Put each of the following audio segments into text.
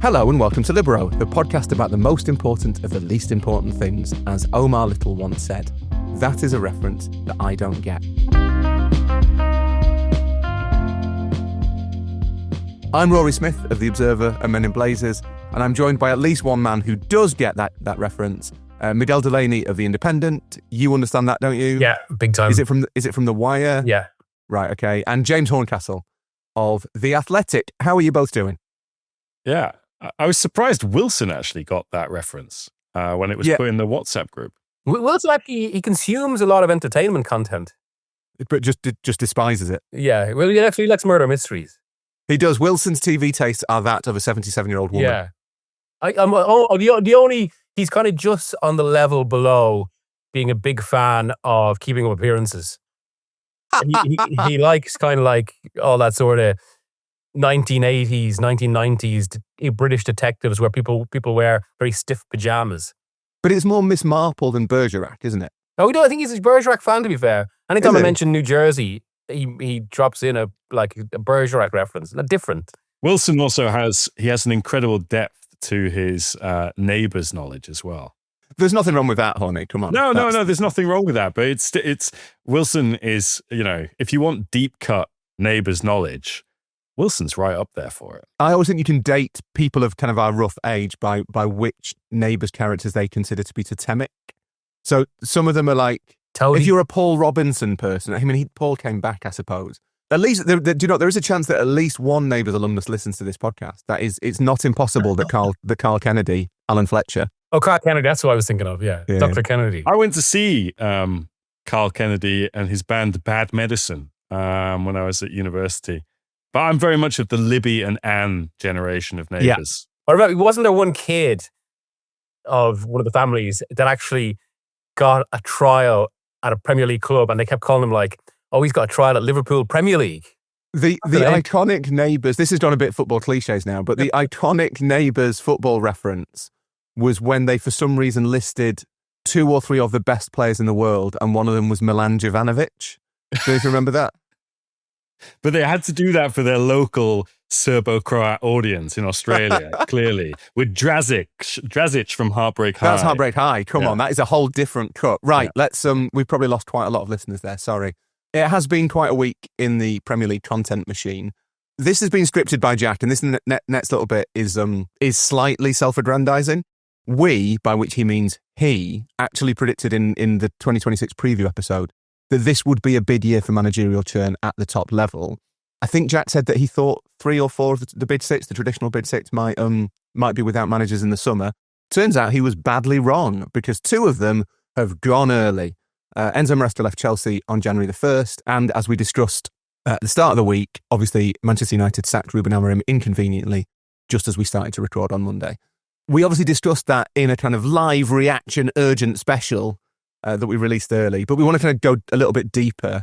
Hello and welcome to Libero, the podcast about the most important of the least important things. As Omar Little once said, that is a reference that I don't get. I'm Rory Smith of The Observer and Men in Blazers, and I'm joined by at least one man who does get that reference. Miguel Delaney of The Independent. You understand that, don't you? Yeah, big time. Is it from The Wire? Yeah. Right, okay. And James Horncastle of The Athletic. How are you both doing? Yeah. I was surprised Wilson actually got that reference when it was put in the WhatsApp group. Wilson actually, he consumes a lot of entertainment content. But just despises it. Yeah, well, he actually likes murder mysteries. He does. Wilson's TV tastes are that of a 77-year-old woman. Yeah. He's kind of just on the level below being a big fan of Keeping Up Appearances. he likes kind of like all that sort of 1980s, 1990s British detectives where people wear very stiff pajamas. But it's more Miss Marple than Bergerac, isn't it? Oh, I think he's a Bergerac fan, to be fair. Anytime I mention New Jersey, he drops in a Bergerac reference, not different. Wilson also has an incredible depth to his neighbours' knowledge as well. There's nothing wrong with that, Horny. Come on. No, there's nothing wrong with that. But it's Wilson is, if you want deep cut neighbours' knowledge, Wilson's right up there for it. I always think you can date people of kind of our rough age by which neighbours' characters they consider to be totemic. So some of them are like, Toady. If you're a Paul Robinson person, I mean, Paul came back, I suppose. At least, there is a chance that at least one neighbours alumnus listens to this podcast. It's not impossible that Carl Kennedy, Alan Fletcher. Oh, Carl Kennedy, that's what I was thinking of, yeah. Dr. Kennedy. I went to see Carl Kennedy and his band Bad Medicine when I was at university. But I'm very much of the Libby and Anne generation of neighbours. Yeah. Wasn't there one kid of one of the families that actually got a trial at a Premier League club and they kept calling him like, oh, he's got a trial at Liverpool Premier League? The iconic neighbours, this has gone a bit football cliches now, but the iconic neighbours football reference was when they, for some reason, listed 2 or 3 of the best players in the world, and one of them was Milan Jovanovic. Do you remember that? But they had to do that for their local Serbo-Croat audience in Australia, clearly, with Drazic from Heartbreak High. That's Heartbreak High. Come on, that is a whole different cut. Right, let's. We've probably lost quite a lot of listeners there. Sorry. It has been quite a week in the Premier League content machine. This has been scripted by Jack, and this next little bit is slightly self-aggrandizing. We, by which he means he, actually predicted in the 2026 preview episode that this would be a bid year for managerial churn at the top level. I think Jack said that he thought 3 or 4 of the bid 6, the traditional bid 6, might be without managers in the summer. Turns out he was badly wrong, because 2 of them have gone early. Enzo Maresca left Chelsea on January the 1st, and as we discussed at the start of the week, obviously Manchester United sacked Ruben Amorim inconveniently just as we started to record on Monday. We obviously discussed that in a kind of live reaction urgent special that we released early, but we want to kind of go a little bit deeper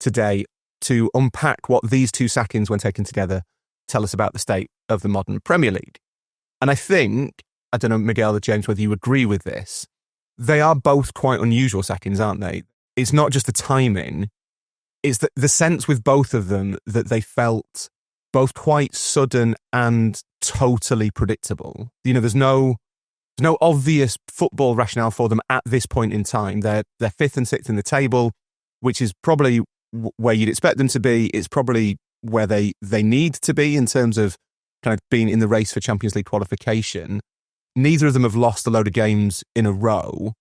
today to unpack what these 2 sackings, when taken together, tell us about the state of the modern Premier League. And I think, I don't know, Miguel or James, whether you agree with this, they are both quite unusual sackings, aren't they? It's not just the timing, it's the sense with both of them that they felt both quite sudden and totally predictable. There's no obvious football rationale for them at this point in time. They're 5th and 6th in the table, which is probably where you'd expect them to be. It's probably where they need to be in terms of kind of being in the race for Champions League qualification. Neither of them have lost a load of games in a row,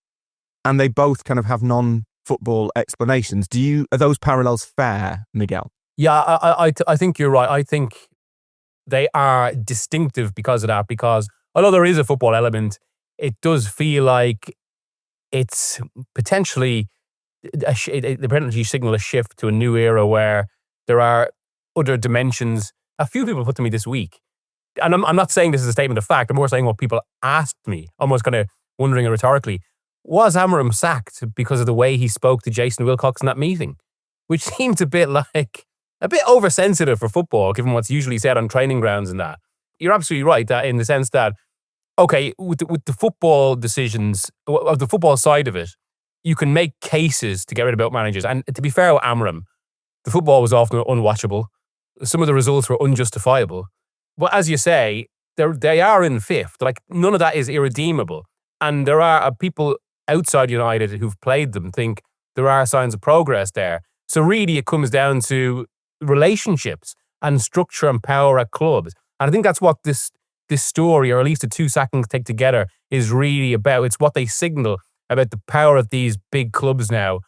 and they both kind of have non-football explanations. Are those parallels fair, Miguel? Yeah, I think you're right. I think they are distinctive because of that, because although there is a football element, it does feel like it's potentially they signal a shift to a new era where there are other dimensions. A few people put to me this week, and I'm not saying this is a statement of fact, I'm more saying what people asked me, almost kind of wondering rhetorically, was Amorim sacked because of the way he spoke to Jason Wilcox in that meeting? Which seemed a bit oversensitive for football, given what's usually said on training grounds and that. You're absolutely right, that in the sense that, okay, with the football decisions, of the football side of it, you can make cases to get rid of both managers. And to be fair with Amorim, the football was often unwatchable. Some of the results were unjustifiable. But as you say, they are in fifth. Like, none of that is irredeemable. And there are people outside United who've played them think there are signs of progress there. So really it comes down to relationships and structure and power at clubs. And I think that's what this story, or at least the two sackings take together, is really about. It's what they signal about the power of these big clubs now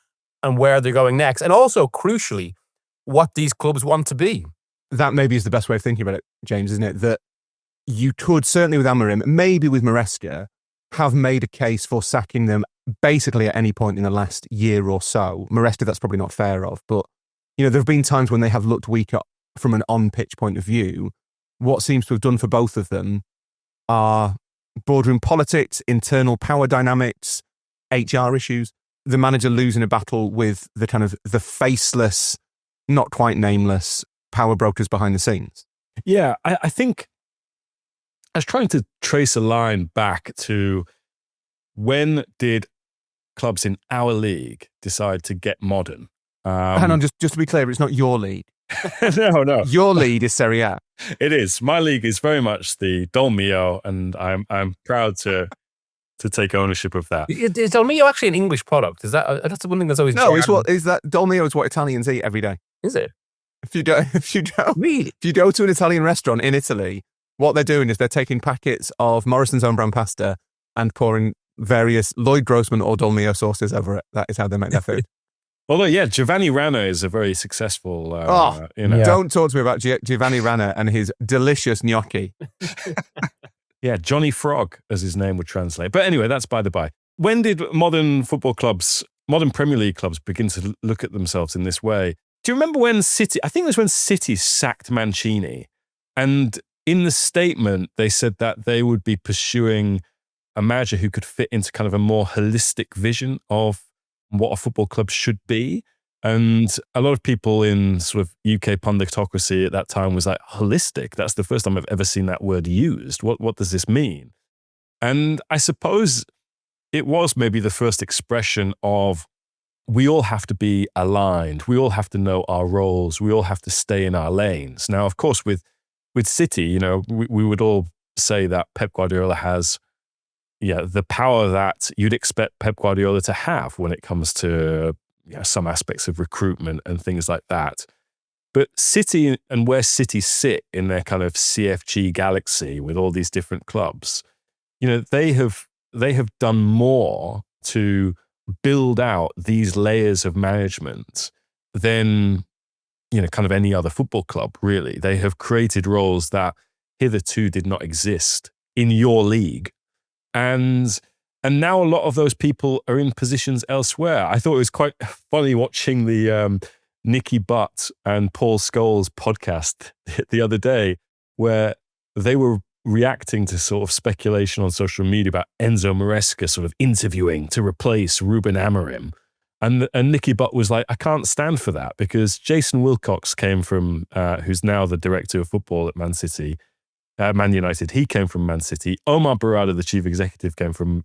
and where they're going next. And also, crucially, what these clubs want to be. That maybe is the best way of thinking about it, James, isn't it? That you could, certainly with Amorim, maybe with Maresca, have made a case for sacking them basically at any point in the last year or so. Maresca, that's probably not fair of, but there have been times when they have looked weaker from an on-pitch point of view. What seems to have done for both of them are boardroom politics, internal power dynamics, HR issues. The manager losing a battle with the kind of the faceless, not quite nameless power brokers behind the scenes. Yeah, I think I was trying to trace a line back to when did clubs in our league decide to get modern? Hang on, just to be clear, it's not your league. No. Your league is Serie A. It is. My league is very much the Dol Mio, and I'm proud to take ownership of that. Is Dol Mio actually an English product? Is that's the one thing that's always no? Dol Mio is what Italians eat every day. Is it? If you go to an Italian restaurant in Italy, what they're doing is they're taking packets of Morrison's own brand pasta and pouring various Lloyd Grossman or Dol Mio sauces over it. That is how they make their food. Although, yeah, Giovanni Rana is a very successful. Don't talk to me about Giovanni Rana and his delicious gnocchi. Yeah, Johnny Frog, as his name would translate. But anyway, that's by the by. When did modern football clubs, modern Premier League clubs, begin to look at themselves in this way? Do you remember when City? I think it was when City sacked Mancini, and in the statement they said that they would be pursuing a manager who could fit into kind of a more holistic vision of what a football club should be. And a lot of people in sort of UK punditocracy at that time was like, holistic? That's the first time I've ever seen that word used. What does this mean? And I suppose it was maybe the first expression of, we all have to be aligned. We all have to know our roles. We all have to stay in our lanes. Now, of course, with City, we would all say that Pep Guardiola has the power that you'd expect Pep Guardiola to have when it comes to some aspects of recruitment and things like that. But City, and where City sit in their kind of CFG galaxy with all these different clubs, they have done more to build out these layers of management than kind of any other football club, really. They have created roles that hitherto did not exist in your league. And now a lot of those people are in positions elsewhere. I thought it was quite funny watching the Nicky Butt and Paul Scholes podcast the other day, where they were reacting to sort of speculation on social media about Enzo Maresca sort of interviewing to replace Ruben Amorim. And Nicky Butt was like, I can't stand for that, because Jason Wilcox came from, who's now the director of football at Man United. He came from Man City. Omar Barada, the chief executive, came from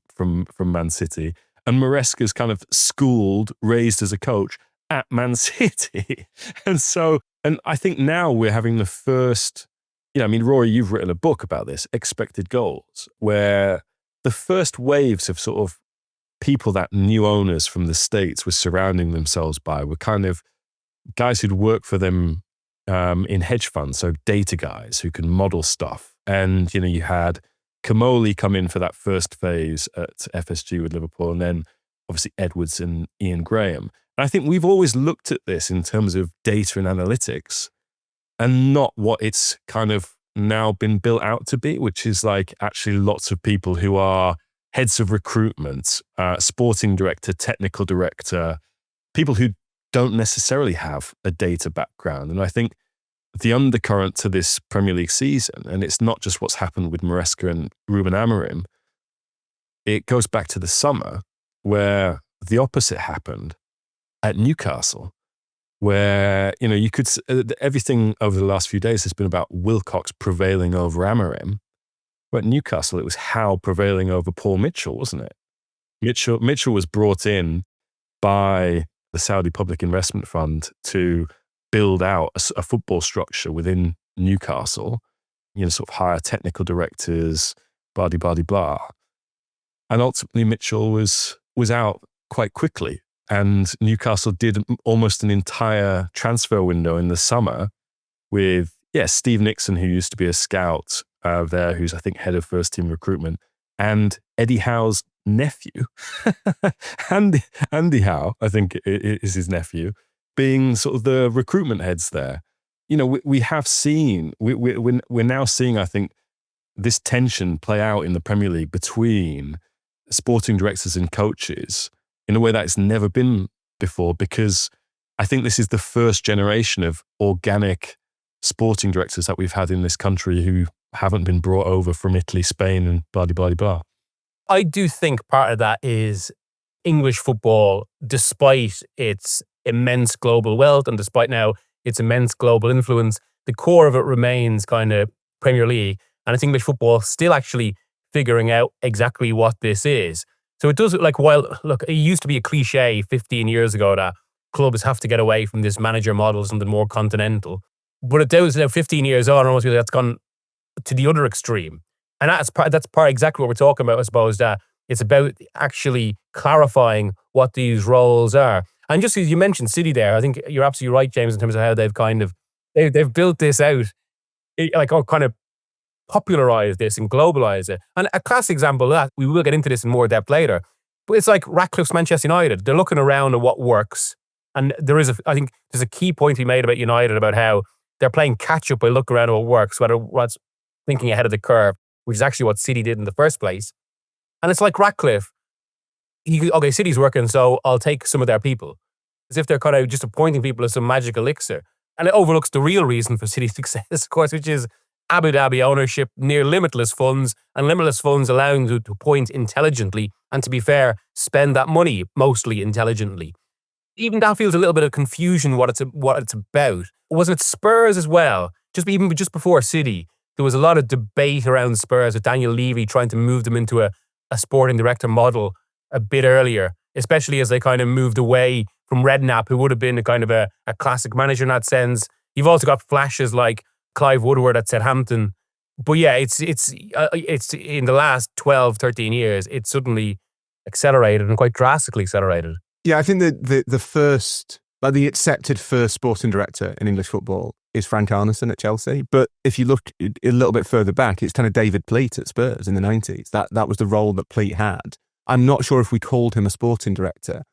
Man City. And Maresca's kind of schooled, raised as a coach at Man City. And I think now we're having the first, Rory, you've written a book about this, Expected Goals, where the first waves of sort of people that new owners from the States were surrounding themselves by were kind of guys who'd worked for them in hedge funds, so data guys who can model stuff. And, you had Kamoli come in for that first phase at FSG with Liverpool, and then obviously Edwards and Ian Graham. And I think we've always looked at this in terms of data and analytics and not what it's kind of now been built out to be, which is like actually lots of people who are heads of recruitment, sporting director, technical director, people who don't necessarily have a data background. And I think the undercurrent to this Premier League season, and it's not just what's happened with Maresca and Ruben Amorim, it goes back to the summer where the opposite happened at Newcastle, where, you could, everything over the last few days has been about Wilcox prevailing over Amorim. But at Newcastle, it was Howe prevailing over Paul Mitchell, wasn't it? Mitchell was brought in by the Saudi Public Investment Fund to build out a football structure within Newcastle. sort of hire technical directors, blah, blah, blah, blah. And ultimately Mitchell was out quite quickly. And Newcastle did almost an entire transfer window in the summer with, Steve Nixon, who used to be a scout there, who's, I think, head of first team recruitment, and Eddie Howe's nephew, Andy Howe, I think is his nephew, being sort of the recruitment heads there. We have seen, we're now seeing, I think, this tension play out in the Premier League between sporting directors and coaches in a way that it's never been before, because I think this is the first generation of organic sporting directors that we've had in this country who haven't been brought over from Italy, Spain, and blah, blah, blah, blah. I do think part of that is English football, despite its immense global wealth and despite now its immense global influence, the core of it remains kind of Premier League. And it's English football still actually figuring out exactly what this is. So it does, look, it used to be a cliche 15 years ago that clubs have to get away from this manager model, something more continental. But it does now 15 years on, almost that's gone to the other extreme. And that's part exactly what we're talking about, I suppose, that it's about actually clarifying what these roles are. And just as you mentioned City there, I think you're absolutely right, James, in terms of how they've they've built this out, kind of popularized this and globalized it. And a classic example of that, we will get into this in more depth later, but it's like Ratcliffe's Manchester United. They're looking around at what works. And I think there's a key point to be made about United about how they're playing catch up by looking around at what works, what's thinking ahead of the curve, which is actually what City did in the first place. And it's like Ratcliffe, City's working, so I'll take some of their people. As if they're kind of just appointing people as some magic elixir. And it overlooks the real reason for City's success, of course, which is Abu Dhabi ownership, near limitless funds, and limitless funds allowing you to appoint intelligently, and to be fair, spend that money mostly intelligently. Even that feels a little bit of confusion what it's about. Wasn't it Spurs as well? Just before City, there was a lot of debate around Spurs with Daniel Levy trying to move them into a sporting director model a bit earlier, especially as they kind of moved away from Redknapp, who would have been a kind of a classic manager in that sense. You've also got flashes like Clive Woodward at Southampton. But yeah, it's in the last 12, 13 years, it's suddenly accelerated and quite drastically accelerated. Yeah, I think the accepted first sporting director in English football is Frank Arneson at Chelsea. But if you look a little bit further back, it's kind of David Pleat at Spurs in the 90s. That was the role that Pleat had. I'm not sure if we called him a sporting director,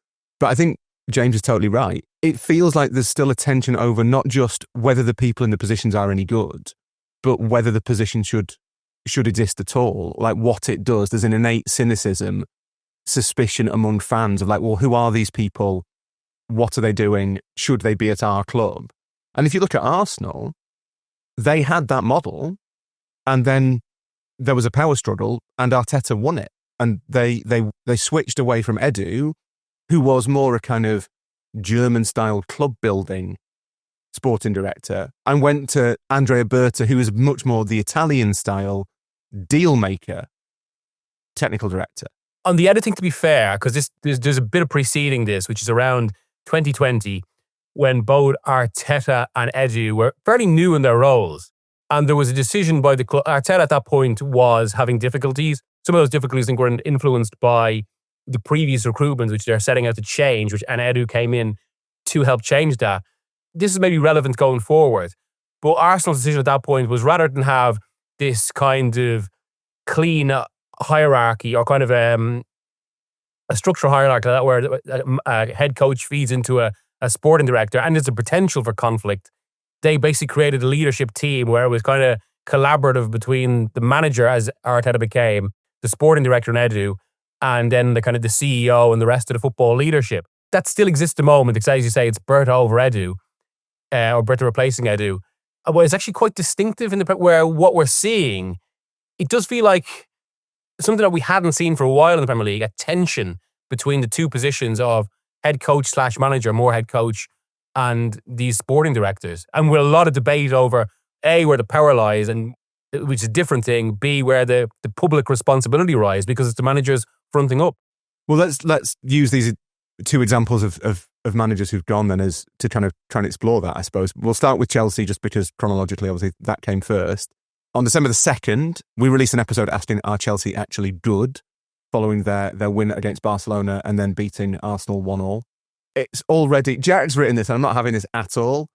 but I think James is totally right. It feels like there's still a tension over not just whether the people in the positions are any good, but whether the position should exist at all, like what it does. There's an innate cynicism, suspicion among fans of like, well, who are these people? What are they doing? Should they be at our club? And if you look at Arsenal, they had that model, and then there was a power struggle, and Arteta won it. And they switched away from Edu, who was more a kind of German-style club-building sporting director, and went to Andrea Berta, who is much more the Italian-style deal-maker technical director. On the editing, to be fair, because there's a bit of preceding this, which is around 2020, when both Arteta and Edu were fairly new in their roles. And there was a decision by the club. Arteta at that point was having difficulties. Some of those difficulties, I think, were influenced by the previous recruitment, which they're setting out to change, and Edu came in to help change that. This is maybe relevant going forward. But Arsenal's decision at that point was, rather than have this kind of clean hierarchy, or kind of a structural hierarchy where a head coach feeds into a sporting director, and there's a potential for conflict, they basically created a leadership team where it was kind of collaborative between the manager, as Arteta became, the sporting director and Edu, and then the kind of the CEO and the rest of the football leadership. That still exists at the moment, because as you say, it's Berta over Edu, or Berta replacing Edu. But it's actually quite distinctive in where what we're seeing, it does feel like something that we hadn't seen for a while in the Premier League, a tension between the two positions of head coach / manager, more head coach, and these sporting directors. And with a lot of debate over A, where the power lies, and which is a different thing, B, where the public responsibility lies, because it's the managers fronting up. Well, let's use these two examples of managers who've gone then as to kind of try and explore that, I suppose. We'll start with Chelsea, just because chronologically, obviously, that came first. On December the 2nd, we released an episode asking, are Chelsea actually good, following their win against Barcelona and then beating Arsenal 1-1. It's already, Jack's written this, and I'm not having this at all.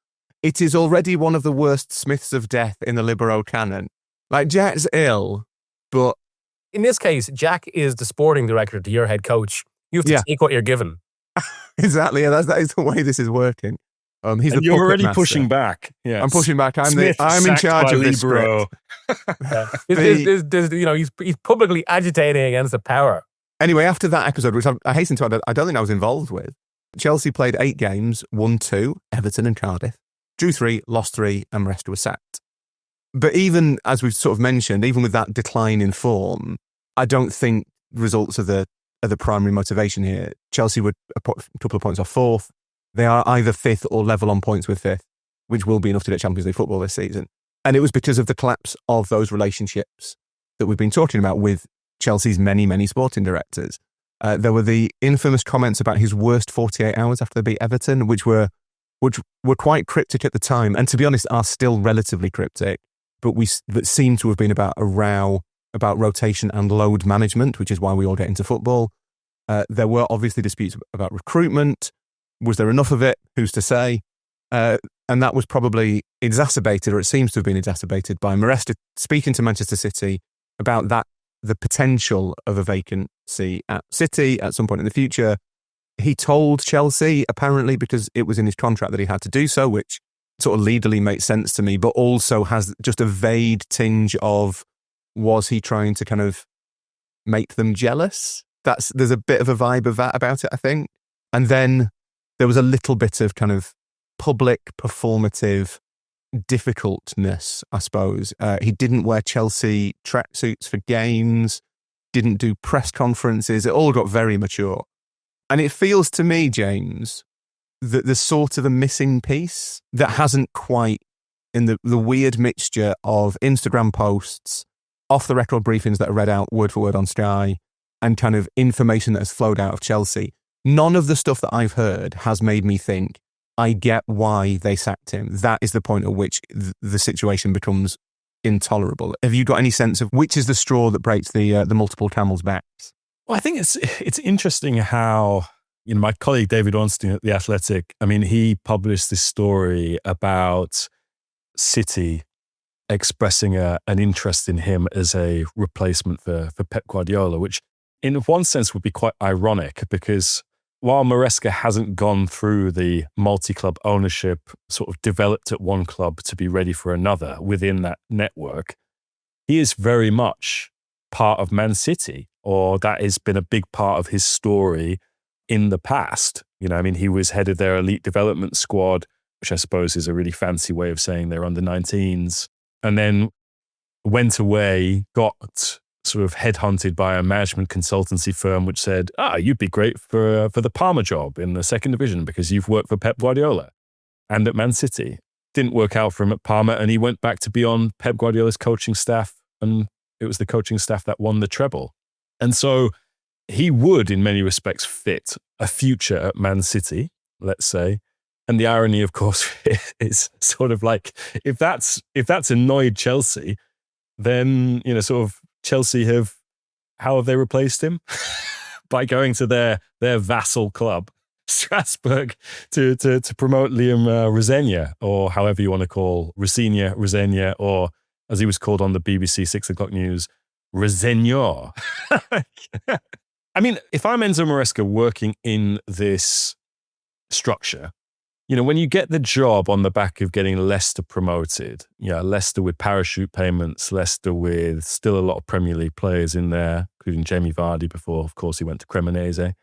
It is already one of the worst Smiths of death in the Libero canon. Like, Jack's ill, but... In this case, Jack is the sporting director to your head coach. You have to take what you're given. Exactly, yeah, that is the way this is working. He's and the you're puppet already master. pushing back. Yeah, I'm pushing back. I'm in Smith charge of this Libero. script. He's publicly agitating against the power. Anyway, after that episode, which I hasten to add, I don't think I was involved with, Chelsea played 8 games, won 2, Everton and Cardiff, drew 3, lost 3, and Maresca was sacked. But even, as we've sort of mentioned, even with that decline in form, I don't think results are the primary motivation here. Chelsea were a couple of points off 4th. They are either 5th or level on points with 5th, which will be enough to get Champions League football this season. And it was because of the collapse of those relationships that we've been talking about with Chelsea's many, many sporting directors. There were the infamous comments about his worst 48 hours after they beat Everton, which were quite cryptic at the time, and to be honest, are still relatively cryptic, but seem to have been about a row about rotation and load management, which is why we all get into football. There were obviously disputes about recruitment. Was there enough of it? Who's to say? And that was probably exacerbated, or it seems to have been exacerbated, by Maresca speaking to Manchester City about the potential of a vacancy at City at some point in the future. He told Chelsea, apparently, because it was in his contract that he had to do so, which sort of legally makes sense to me, but also has just a vague tinge of, was he trying to kind of make them jealous? There's a bit of a vibe of that about it, I think. And then there was a little bit of kind of public performative difficultness, I suppose. He didn't wear Chelsea tracksuits for games, didn't do press conferences. It all got very mature. And it feels to me, James, that there's sort of a missing piece that hasn't quite, in the weird mixture of Instagram posts, off-the-record briefings that are read out word for word on Sky, and kind of information that has flowed out of Chelsea. None of the stuff that I've heard has made me think, I get why they sacked him. That is the point at which the situation becomes intolerable. Have you got any sense of which is the straw that breaks the multiple camels' backs? Well, I think it's interesting how, my colleague David Ornstein at The Athletic, he published this story about City expressing an interest in him as a replacement for Pep Guardiola, which in one sense would be quite ironic, because while Maresca hasn't gone through the multi-club ownership, sort of developed at one club to be ready for another within that network, he is very much part of Man City, or that has been a big part of his story in the past. He was head of their elite development squad, which I suppose is a really fancy way of saying they're under 19s, and then went away, got sort of headhunted by a management consultancy firm which said, you'd be great for the Parma job in the second division because you've worked for Pep Guardiola and at Man City. Didn't work out for him at Parma, and he went back to be on Pep Guardiola's coaching staff, and it was the coaching staff that won the treble. And so he would, in many respects, fit a future at Man City, let's say. And the irony, of course, is sort of like, if that's annoyed Chelsea, then, sort of Chelsea how have they replaced him? By going to their vassal club, Strasbourg, to promote Liam Rosenior, or however you want to call Rosenior, or as he was called on the BBC 6 o'clock news, Rosenior. If I'm Enzo Maresca working in this structure, when you get the job on the back of getting Leicester promoted, Leicester with parachute payments, Leicester with still a lot of Premier League players in there, including Jamie Vardy before, of course, he went to Cremonese.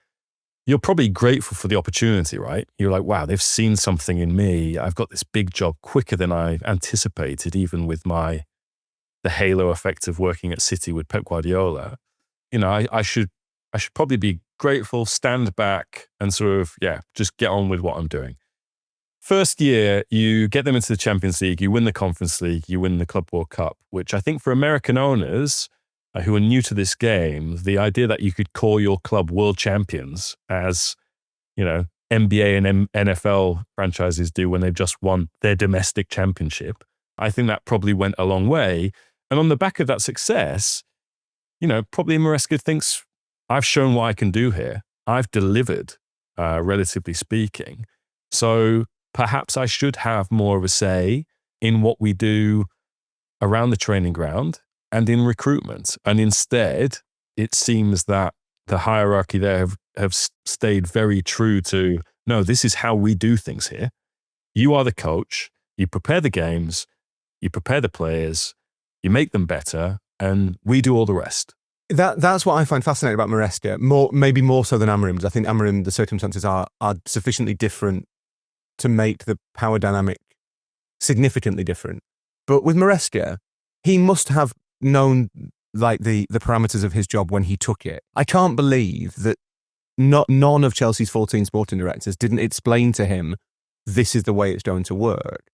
You're probably grateful for the opportunity, right? You're like, wow, they've seen something in me. I've got this big job quicker than I anticipated, even with the halo effect of working at City with Pep Guardiola. I should probably be grateful, stand back, and sort of, just get on with what I'm doing. First year, you get them into the Champions League, you win the Conference League, you win the Club World Cup, which I think for American owners who are new to this game, the idea that you could call your club world champions, as, NBA and NFL franchises do when they've just won their domestic championship, I think that probably went a long way. And on the back of that success, probably Maresca thinks, I've shown what I can do here. I've delivered, relatively speaking. So perhaps I should have more of a say in what we do around the training ground and in recruitment. And instead, it seems that the hierarchy there have stayed very true to, no, this is how we do things here. You are the coach. You prepare the games. You prepare the players. You make them better. And we do all the rest. That's what I find fascinating about Maresca, maybe more so than Amorim, because I think Amorim, the circumstances are sufficiently different to make the power dynamic significantly different. But with Maresca, he must have known like the parameters of his job when he took it. I can't believe that none of Chelsea's 14 sporting directors didn't explain to him, this is the way it's going to work.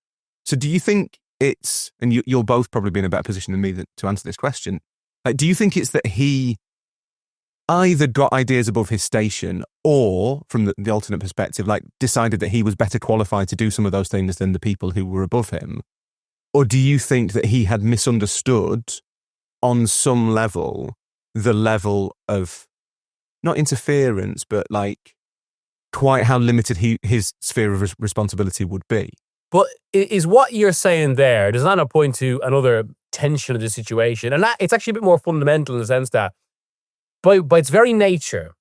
So do you think it's, and you'll both probably be in a better position than me to answer this question, like, do you think it's that he either got ideas above his station or, from the alternate perspective, like decided that he was better qualified to do some of those things than the people who were above him? Or do you think that he had misunderstood on some level the level of, not interference, but like quite how limited his sphere of responsibility would be? But is what you're saying there, does that not point to another tension of the situation? And that, it's actually a bit more fundamental in the sense that by its very nature,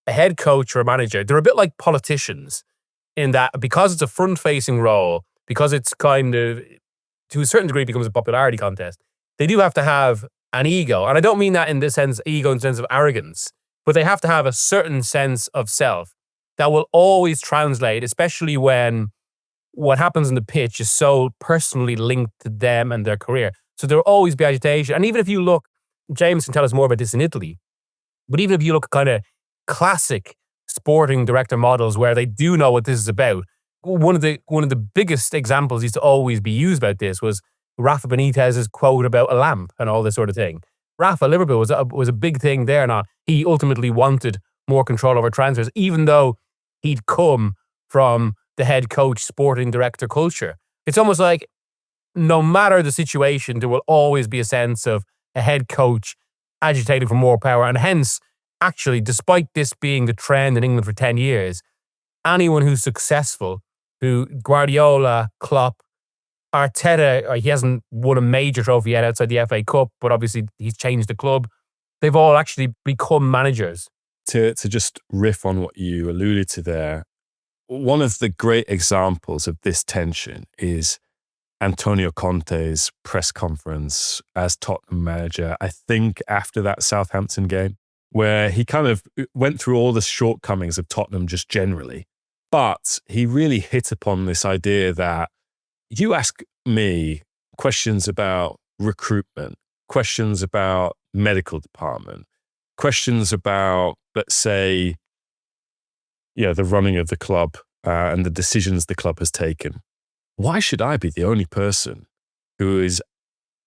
a head coach or a manager, they're a bit like politicians in that because it's a front-facing role, because it's kind of, to a certain degree, becomes a popularity contest, they do have to have an ego. And I don't mean that in the sense, ego in the sense of arrogance, but they have to have a certain sense of self that will always translate, especially when what happens on the pitch is so personally linked to them and their career. So there will always be agitation. And even if you look, James can tell us more about this in Italy, but even if you look at kind of classic sporting director models where they do know what this is about, one of the biggest examples used to always be used about this was Rafa Benitez's quote about a lamp and all this sort of thing. Rafa, Liverpool was a big thing there. Now, he ultimately wanted more control over transfers, even though he'd come from the head coach, sporting director culture. It's almost like no matter the situation, there will always be a sense of a head coach agitating for more power. And hence, actually, despite this being the trend in England for 10 years, anyone who's successful, who Guardiola, Klopp, Arteta, he hasn't won a major trophy yet outside the FA Cup, but obviously he's changed the club. They've all actually become managers. To just riff on what you alluded to there, one of the great examples of this tension is Antonio Conte's press conference as Tottenham manager, I think after that Southampton game, where he kind of went through all the shortcomings of Tottenham just generally. But he really hit upon this idea that you ask me questions about recruitment, questions about medical department, questions about, let's say, the running of the club and the decisions the club has taken. Why should I be the only person who is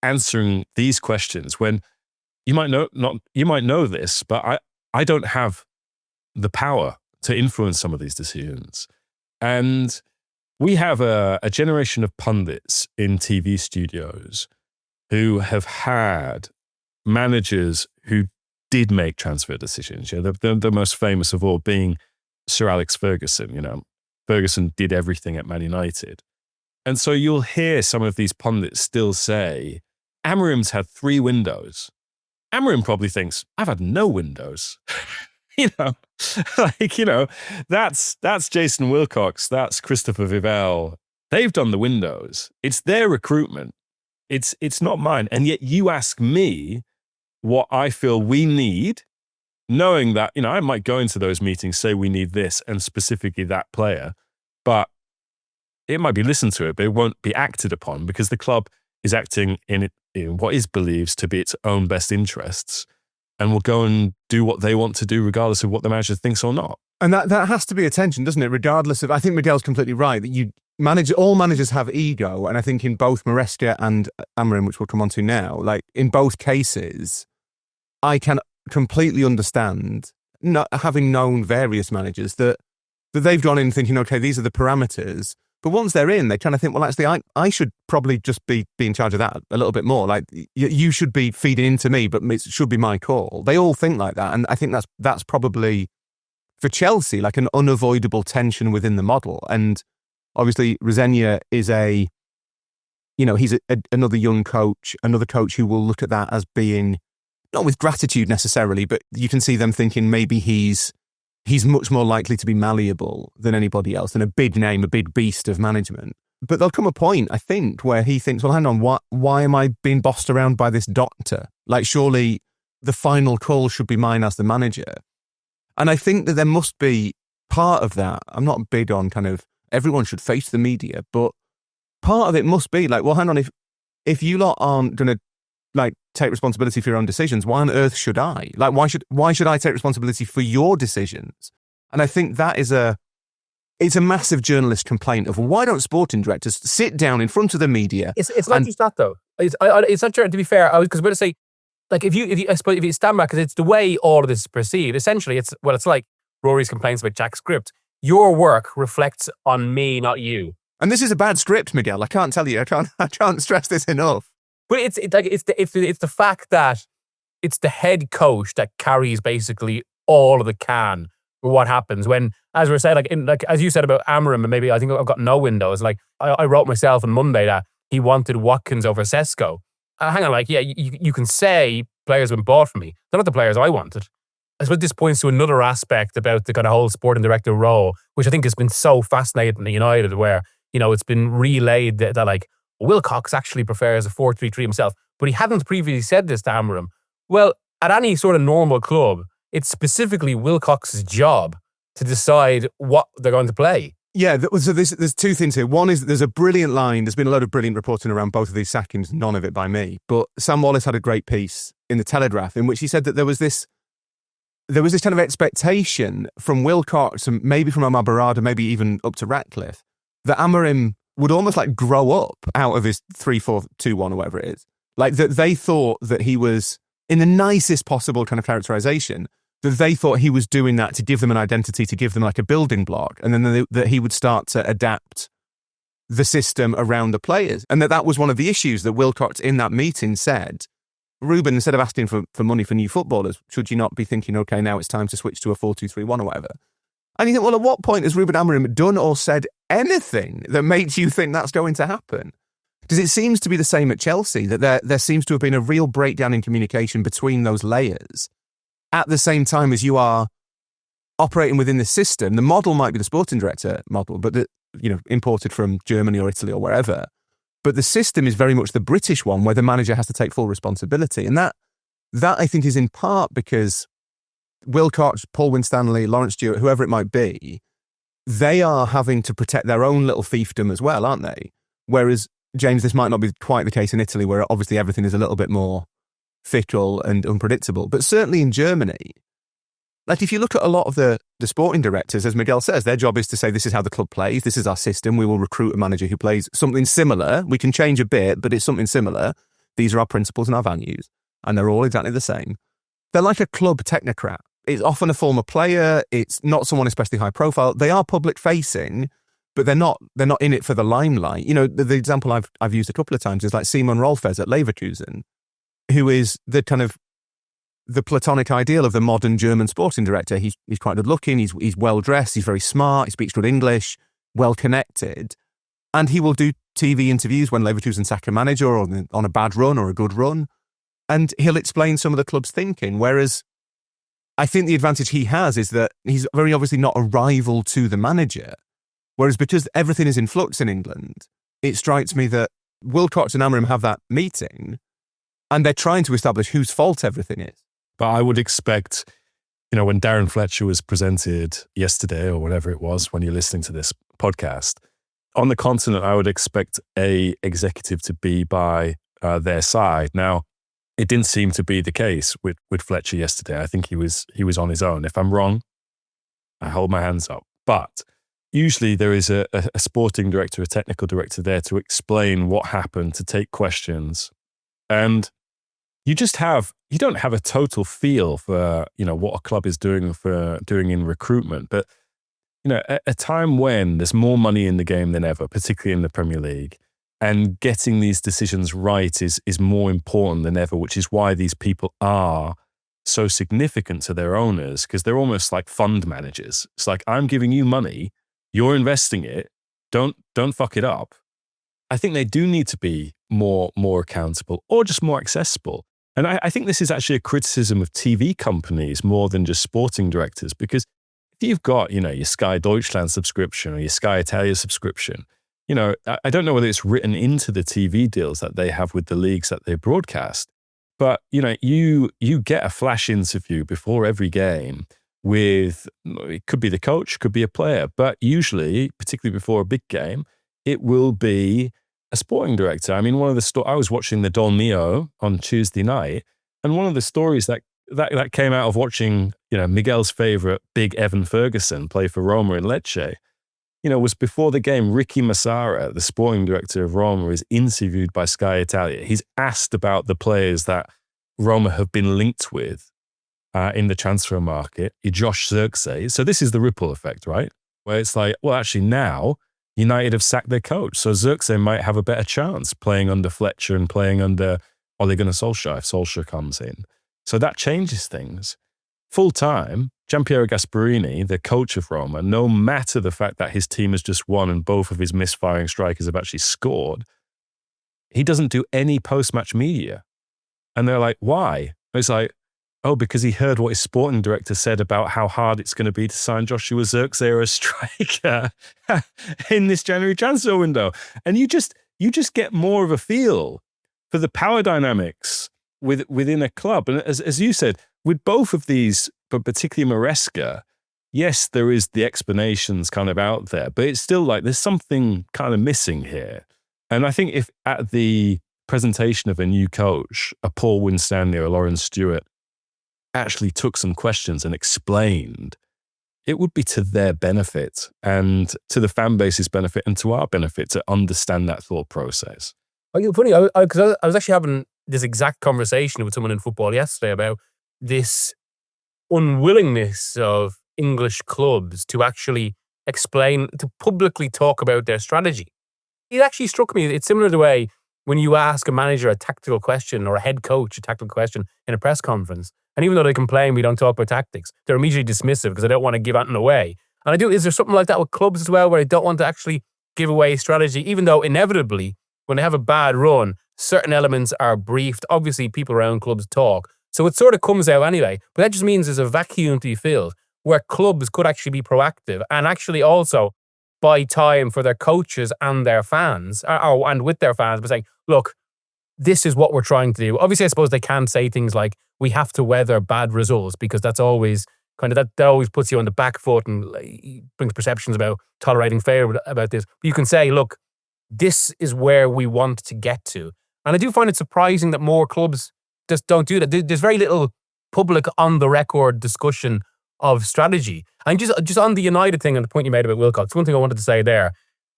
answering these questions when you might know this, but I don't have the power to influence some of these decisions. And we have a generation of pundits in TV studios who have had managers who did make transfer decisions. The most famous of all being Sir Alex Ferguson. Ferguson did everything at Man United. And so you'll hear some of these pundits still say, Amorim's had 3 windows. Amorim probably thinks, I've had no windows. That's Jason Wilcox, that's Christopher Vivell. They've done the windows. It's their recruitment. It's not mine. And yet you ask me what I feel we need, knowing that, I might go into those meetings, say we need this and specifically that player, but it might be listened to, but it won't be acted upon because the club is acting in what is believed to be its own best interests and will go and do what they want to do regardless of what the manager thinks or not. And that has to be a tension, doesn't it? Regardless of, I think Miguel's completely right, that all managers have ego. And I think in both Maresca and Amorim, which we'll come on to now, like in both cases, I can completely understand, not having known various managers, that they've gone in thinking, okay, these are the parameters, But once they're in, they kind of think, well, actually, I should probably just be in charge of that a little bit more. Like, you should be feeding into me, but it should be my call. They all think like that. And I think that's probably, for Chelsea, like an unavoidable tension within the model. And obviously, Rosenia is he's another young coach, another coach who will look at that as being, not with gratitude necessarily, but you can see them thinking maybe he's much more likely to be malleable than anybody else, than a big name, a big beast of management. But there'll come a point, I think, where he thinks, well, hang on, why am I being bossed around by this doctor? Like, surely the final call should be mine as the manager. And I think that there must be part of that. I'm not big on kind of everyone should face the media, but part of it must be like, well, hang on, if you lot aren't going to like take responsibility for your own decisions, why on earth should I? Like, why should I take responsibility for your decisions? And I think that is it's a massive journalist complaint of, why don't sporting directors sit down in front of the media? It's not just that though. It's not true. To be fair, because I'm going to say, like, if you stand back, because it's the way all of this is perceived. Essentially, it's like Rory's complaints about Jack's script. Your work reflects on me, not you. And this is a bad script, Miguel. I can't tell you. I can't stress this enough. But it's the fact that it's the head coach that carries basically all of the can for what happens when, as we said, like as you said about Amorim, and maybe I think I've got no windows. Like I wrote myself on Monday that he wanted Watkins over Sesko. Hang on, like, yeah, you can say players have been bought for me. They're not the players I wanted. I suppose this points to another aspect about the kind of whole sporting director role, which I think has been so fascinating at United, where, it's been relayed that like, Wilcox actually prefers a 4-3-3 himself, but he hadn't previously said this to Amorim. Well, at any sort of normal club, it's specifically Wilcox's job to decide what they're going to play. Yeah, so there's two things here. One is that there's a brilliant line. There's been a load of brilliant reporting around both of these sackings, none of it by me. But Sam Wallace had a great piece in the Telegraph in which he said that there was this kind of expectation from Wilcox, and maybe from Omar Barada, maybe even up to Ratcliffe, that Amorim would almost like grow up out of his 3-4-2-1 or whatever it is. Like, that they thought that he was, in the nicest possible kind of characterization, that they thought he was doing that to give them an identity, to give them like a building block, and then that he would start to adapt the system around the players. And that was one of the issues that Wilcox in that meeting said, Ruben, instead of asking for money for new footballers, should you not be thinking, okay, now it's time to switch to a 4-2-3-1 or whatever? And you think, well, at what point has Ruben Amorim done or said anything that makes you think that's going to happen? Because it seems to be the same at Chelsea, that there seems to have been a real breakdown in communication between those layers at the same time as you are operating within the system. The model might be the sporting director model, but imported from Germany or Italy or wherever. But the system is very much the British one, where the manager has to take full responsibility. And that I think is in part because Wilcox, Paul Winstanley, Lawrence Stewart, whoever it might be, they are having to protect their own little fiefdom as well, aren't they? Whereas, James, this might not be quite the case in Italy, where obviously everything is a little bit more fickle and unpredictable. But certainly in Germany, like, if you look at a lot of the sporting directors, as Miguel says, their job is to say, this is how the club plays, this is our system, we will recruit a manager who plays something similar. We can change a bit, but it's something similar. These are our principles and our values, and they're all exactly the same. They're like a club technocrat. It's often a former player. It's not someone especially high profile. They are public facing, but they're not in it for the limelight. The example I've used a couple of times is like Simon Rolfes at Leverkusen, who is the kind of the platonic ideal of the modern German sporting director. He's quite good looking. He's well dressed. He's very smart. He speaks good English, well connected, and he will do TV interviews when Leverkusen sack a manager or on a bad run or a good run, and he'll explain some of the club's thinking. Whereas I think the advantage he has is that he's very obviously not a rival to the manager. Whereas because everything is in flux in England, it strikes me that Wilcox and Amorim have that meeting and they're trying to establish whose fault everything is. But I would expect, when Darren Fletcher was presented yesterday or whatever it was, when you're listening to this podcast, on the continent, I would expect a executive to be by their side. Now, it didn't seem to be the case with Fletcher yesterday. I think he was on his own. If I'm wrong, I hold my hands up. But usually there is a sporting director, a technical director there to explain what happened, to take questions. And you don't have a total feel for, what a club is doing in recruitment. But a time when there's more money in the game than ever, particularly in the Premier League, and getting these decisions right is more important than ever, which is why these people are so significant to their owners, because they're almost like fund managers. It's like, I'm giving you money, you're investing it, don't fuck it up. I think they do need to be more accountable or just more accessible. And I think this is actually a criticism of TV companies more than just sporting directors, because if you've got, your Sky Deutschland subscription or your Sky Italia subscription, I don't know whether it's written into the TV deals that they have with the leagues that they broadcast, but, you get a flash interview before every game with, it could be the coach, could be a player, but usually, particularly before a big game, it will be a sporting director. I mean, I was watching the Dol Mio on Tuesday night, and one of the stories that came out of watching, Miguel's favorite, big Evan Ferguson, play for Roma in Lecce, was before the game, Ricky Massara, the sporting director of Roma, is interviewed by Sky Italia. He's asked about the players that Roma have been linked with in the transfer market, Josh Zirkzee. So this is the ripple effect, right? Where it's like, well, actually now United have sacked their coach. So Zirkzee might have a better chance playing under Fletcher and playing under Ole Gunnar Solskjaer if Solskjaer comes in. So that changes things. Full time, Gianpiero Gasperini, the coach of Roma, no matter the fact that his team has just won and both of his misfiring strikers have actually scored, he doesn't do any post-match media. And they're like, why? It's like, oh, because he heard what his sporting director said about how hard it's going to be to sign Joshua Zirkzee or a striker in this January transfer window. And you just get more of a feel for the power dynamics within a club. And as you said, with both of these, but particularly Maresca, yes, there is the explanations kind of out there, but it's still like there's something kind of missing here. And I think if at the presentation of a new coach, a Paul Winstanley or a Lawrence Stewart actually took some questions and explained, it would be to their benefit and to the fan base's benefit and to our benefit to understand that thought process. Oh, you're funny, because I was actually having this exact conversation with someone in football yesterday about this unwillingness of English clubs to actually explain, to publicly talk about their strategy. It actually struck me, it's similar to the way when you ask a manager a tactical question or a head coach a tactical question in a press conference, and even though they complain we don't talk about tactics, they're immediately dismissive because they don't want to give anything away. And is there something like that with clubs as well, where they don't want to actually give away strategy, even though inevitably, when they have a bad run, certain elements are briefed. Obviously, people around clubs talk. So it sort of comes out anyway. But that just means there's a vacuum to be filled where clubs could actually be proactive and actually also buy time for their coaches and their fans, and with their fans, but saying, look, this is what we're trying to do. Obviously, I suppose they can say things like, we have to weather bad results, because that's always kind of, that always puts you on the back foot and brings perceptions about tolerating failure about this. But you can say, look, this is where we want to get to. And I do find it surprising that more clubs just don't do that. There's very little public on-the-record discussion of strategy. And just on the United thing and the point you made about Wilcox, one thing I wanted to say there,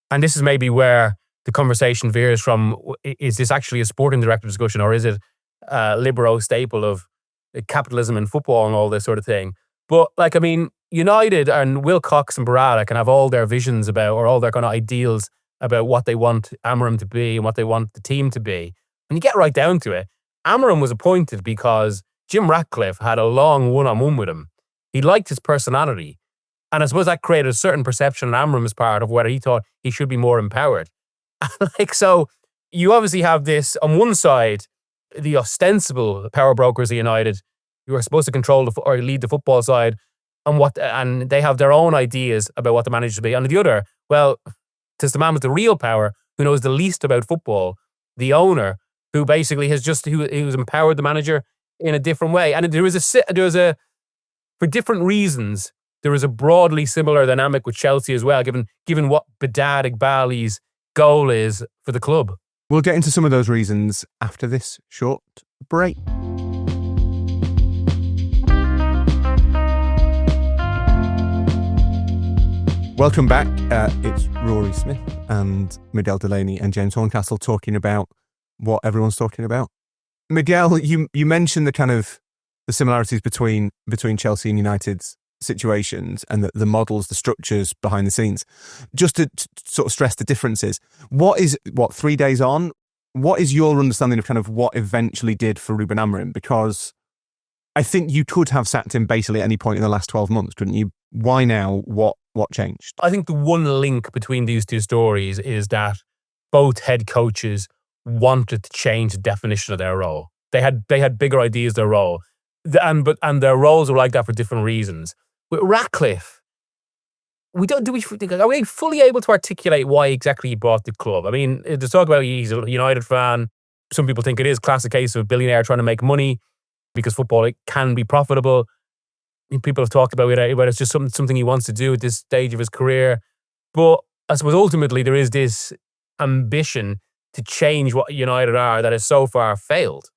and this is maybe where the conversation veers from, is this actually a sporting director discussion, or is it a Libero staple of capitalism and football and all this sort of thing? But United and Wilcox and Barada can have all their visions about, or all their kind of ideals about what they want Amorim to be and what they want the team to be. And you get right down to it, Amorim was appointed because Jim Ratcliffe had a long one-on-one with him. He liked his personality. And I suppose that created a certain perception on Amorim's part of whether he thought he should be more empowered. So you obviously have this, on one side, the ostensible power brokers of United, who are supposed to control or lead the football side, and they have their own ideas about what the manager should be. And the other, well, there's the man with the real power, who knows the least about football, the owner, who basically has who's empowered the manager in a different way. And for different reasons, there is a broadly similar dynamic with Chelsea as well, given what Bedad Iqbali's goal is for the club. We'll get into some of those reasons after this short break. Welcome back. It's Rory Smith and Miguel Delaney and James Horncastle talking about what everyone's talking about. Miguel, you mentioned the kind of the similarities between Chelsea and United's situations and the models, the structures behind the scenes, just to sort of stress the differences. 3 days on? What is your understanding of kind of what eventually did for Ruben Amorim? Because I think you could have sacked him basically at any point in the last 12 months, couldn't you? Why now? What changed? I think the one link between these two stories is that both head coaches wanted to change the definition of their role. They had bigger ideas of their role. And their roles were like that for different reasons. With Ratcliffe, are we fully able to articulate why exactly he bought the club? I mean, there's talk about he's a United fan. Some people think it is a classic case of a billionaire trying to make money because football, it can be profitable. I mean, people have talked about it, but it's just something he wants to do at this stage of his career. But I suppose ultimately there is this ambition to change what United are that has so far failed.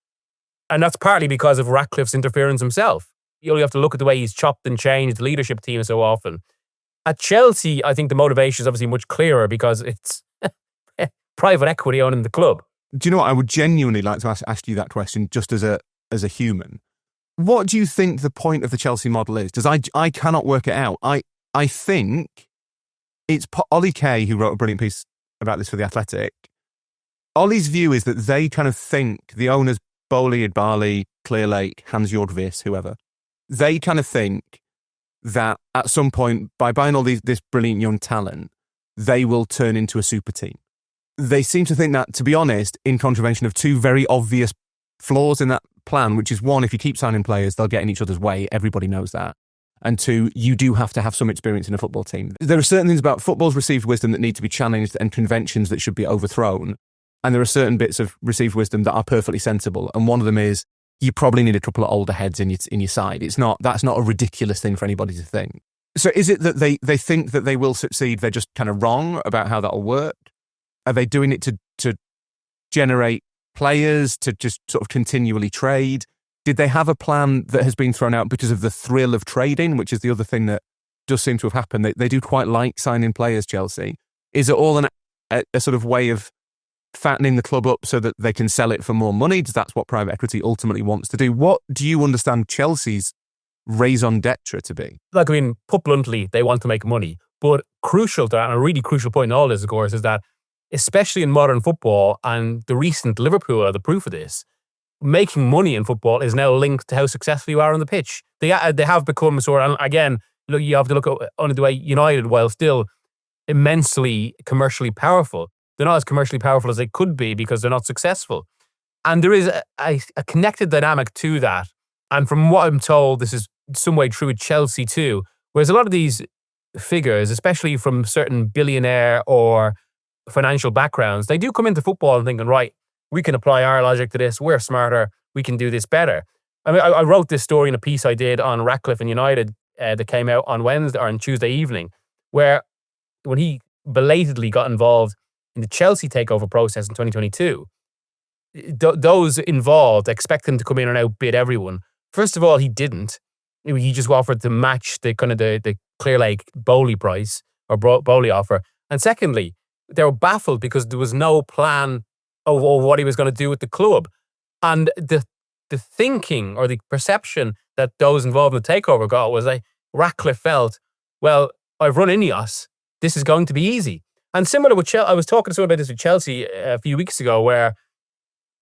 And that's partly because of Ratcliffe's interference himself. You only have to look at the way he's chopped and changed the leadership team so often. At Chelsea, I think the motivation is obviously much clearer because it's private equity owning the club. Do you know what? I would genuinely like to ask you that question just as a human. What do you think the point of the Chelsea model is? Because I cannot work it out. I think it's Ollie Kay who wrote a brilliant piece about this for The Athletic. Ollie's view is that they kind of think, the owners, Bowley, Barley, Clearlake, Hans-Jörg Wyss, whoever, they kind of think that at some point, by buying all this brilliant young talent, they will turn into a super team. They seem to think that, to be honest, in contravention of two very obvious flaws in that plan, which is one, if you keep signing players, they'll get in each other's way. Everybody knows that. And two, you do have to have some experience in a football team. There are certain things about football's received wisdom that need to be challenged and conventions that should be overthrown. And there are certain bits of received wisdom that are perfectly sensible. And one of them is you probably need a couple of older heads in your side. That's not a ridiculous thing for anybody to think. So is it that they think that they will succeed? They're just kind of wrong about how that'll work? Are they doing it to generate players, to just sort of continually trade? Did they have a plan that has been thrown out because of the thrill of trading, which is the other thing that does seem to have happened? They do quite like signing players, Chelsea. Is it all a sort of way of fattening the club up so that they can sell it for more money? Because that's what private equity ultimately wants to do. What do you understand Chelsea's raison d'etre to be? Like, I mean, put bluntly, they want to make money. But crucial to that, and a really crucial point in all this, of course, is that especially in modern football, and the recent Liverpool are the proof of this, making money in football is now linked to how successful you are on the pitch. They have become sort of, and again, look, you have to look at only the way United, while still immensely commercially powerful, they're not as commercially powerful as they could be because they're not successful. And there is a connected dynamic to that. And from what I'm told, this is some way true with Chelsea too, whereas a lot of these figures, especially from certain billionaire or financial backgrounds, they do come into football and thinking, right, we can apply our logic to this, we're smarter, we can do this better. I mean, I wrote this story in a piece I did on Ratcliffe and United that came out on Wednesday or on Tuesday evening, where when he belatedly got involved in the Chelsea takeover process in 2022, those involved expect him to come in and outbid everyone. First of all, he didn't. He just offered to match the kind of the Clearlake Bowley price or Bowley offer. And secondly, they were baffled because there was no plan of what he was going to do with the club. And the thinking or the perception that those involved in the takeover got was like Ratcliffe felt, well, I've run Ineos, this is going to be easy. And similar with Chelsea, I was talking to someone about this with Chelsea a few weeks ago, where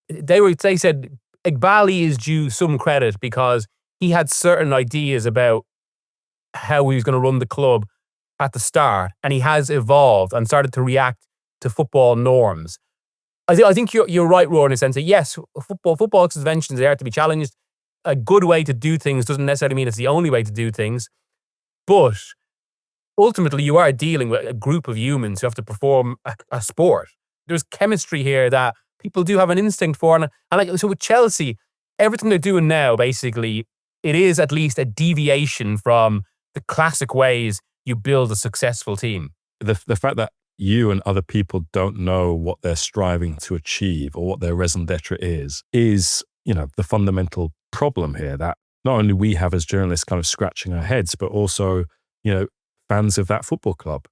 they said Igbali is due some credit because he had certain ideas about how he was going to run the club at the start, and he has evolved and started to react to football norms. I think you're right, Rory, in a sense that yes, football conventions are to be challenged. A good way to do things doesn't necessarily mean it's the only way to do things, but ultimately, you are dealing with a group of humans who have to perform a sport. There's chemistry here that people do have an instinct for. And so with Chelsea, everything they're doing now, basically, it is at least a deviation from the classic ways you build a successful team. The fact that you and other people don't know what they're striving to achieve or what their raison d'etre is, the fundamental problem here that not only we have as journalists kind of scratching our heads, but also, fans of that football club.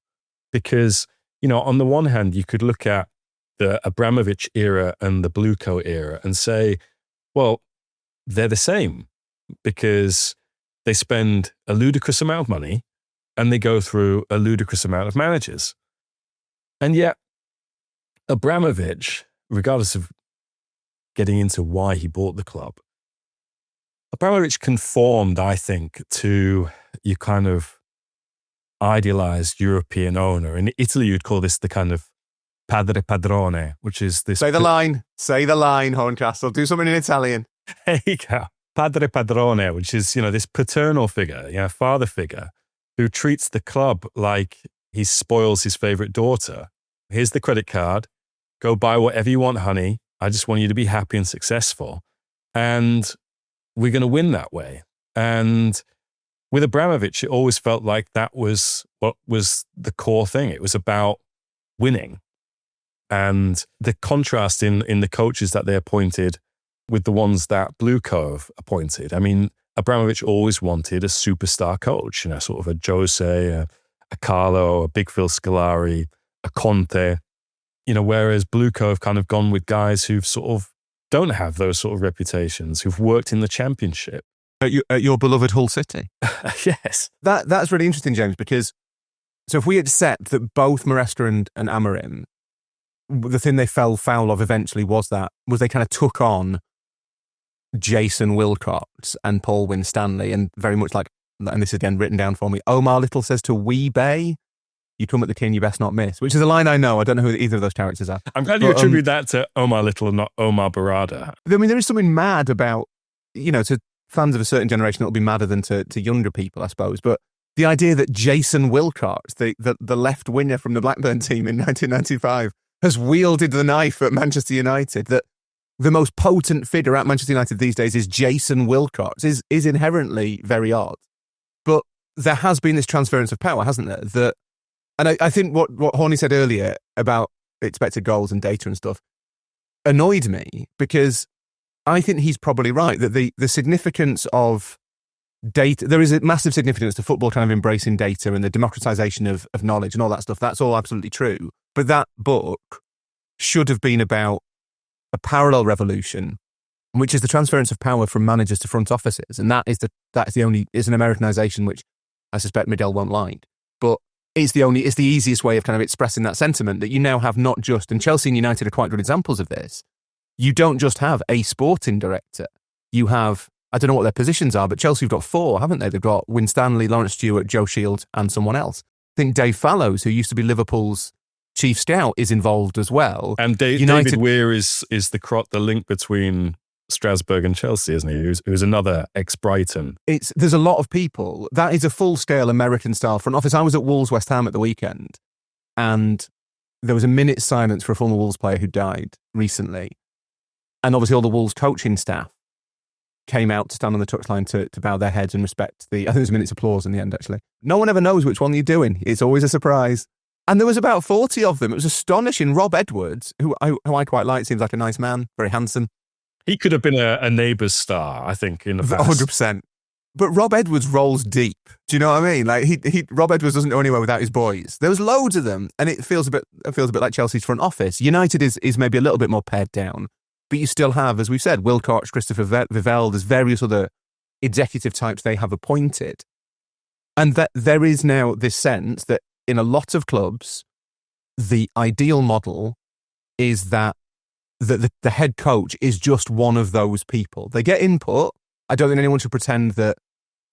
Because, on the one hand, you could look at the Abramovich era and the Blueco era and say, well, they're the same because they spend a ludicrous amount of money and they go through a ludicrous amount of managers. And yet, Abramovich, regardless of getting into why he bought the club, Abramovich conformed, I think, to your kind of idealized European owner. In Italy, you'd call this the kind of padre padrone, which is this... Say the line, Horncastle. Do something in Italian. There you go. Padre padrone, which is, this paternal figure, father figure, who treats the club like he spoils his favorite daughter. Here's the credit card. Go buy whatever you want, honey. I just want you to be happy and successful. And we're going to win that way. And with Abramovich, it always felt like that was what was the core thing. It was about winning. And the contrast in the coaches that they appointed with the ones that Blue Cove appointed. I mean, Abramovich always wanted a superstar coach, sort of a Jose, a Carlo, a Big Phil Scolari, a Conte, whereas Blue Cove kind of gone with guys who've sort of don't have those sort of reputations, who've worked in the championship. At your beloved Hull City. Yes. That's really interesting, James, because so if we accept that both Maresca and Amorim, the thing they fell foul of eventually was they kind of took on Jason Wilcox and Paul Winstanley, and very much like, and this is again written down for me, Omar Little says to Wee Bay, you come at the king, you best not miss, which is a line I know. I don't know who either of those characters are. I'm glad you attribute that to Omar Little and not Omar Barada. I mean, there is something mad about, to fans of a certain generation, it'll be madder than to younger people, I suppose. But the idea that Jason Wilcox, the left winger from the Blackburn team in 1995, has wielded the knife at Manchester United, that the most potent figure at Manchester United these days is Jason Wilcox, is inherently very odd. But there has been this transference of power, hasn't there? And I think what Horny said earlier about expected goals and data and stuff annoyed me, because I think he's probably right that the significance of data, there is a massive significance to football kind of embracing data and the democratization of knowledge and all that stuff. That's all absolutely true. But that book should have been about a parallel revolution, which is the transference of power from managers to front offices. And that is an Americanization, which I suspect Miguel won't like. But it's the easiest way of kind of expressing that sentiment, that you now have not just, and Chelsea and United are quite good examples of this, you don't just have a sporting director. You have, I don't know what their positions are, but Chelsea have got 4, haven't they? They've got Winstanley, Lawrence Stewart, Joe Shield, and someone else. I think Dave Fallows, who used to be Liverpool's chief scout, is involved as well. And David Weir is the link between Strasbourg and Chelsea, isn't he? Who's another ex-Brighton. There's a lot of people. That is a full-scale American-style front office. I was at Wolves West Ham at the weekend, and there was a minute's silence for a former Wolves player who died recently. And obviously all the Wolves coaching staff came out to stand on the touchline to bow their heads and respect I think there was a minute's applause in the end, actually. No one ever knows which one you're doing. It's always a surprise. And there was about 40 of them. It was astonishing. Rob Edwards, who I quite like, seems like a nice man, very handsome. He could have been a Neighbours star, I think, in the past. 100%. But Rob Edwards rolls deep. Do you know what I mean? Like Rob Edwards doesn't go anywhere without his boys. There was loads of them, and it feels a bit like Chelsea's front office. United is maybe a little bit more pared down, but you still have, as we've said, Wilcox, Christopher Vivell. There's various other executive types they have appointed, and that there is now this sense that in a lot of clubs, the ideal model is that the head coach is just one of those people. They get input. I don't think anyone should pretend that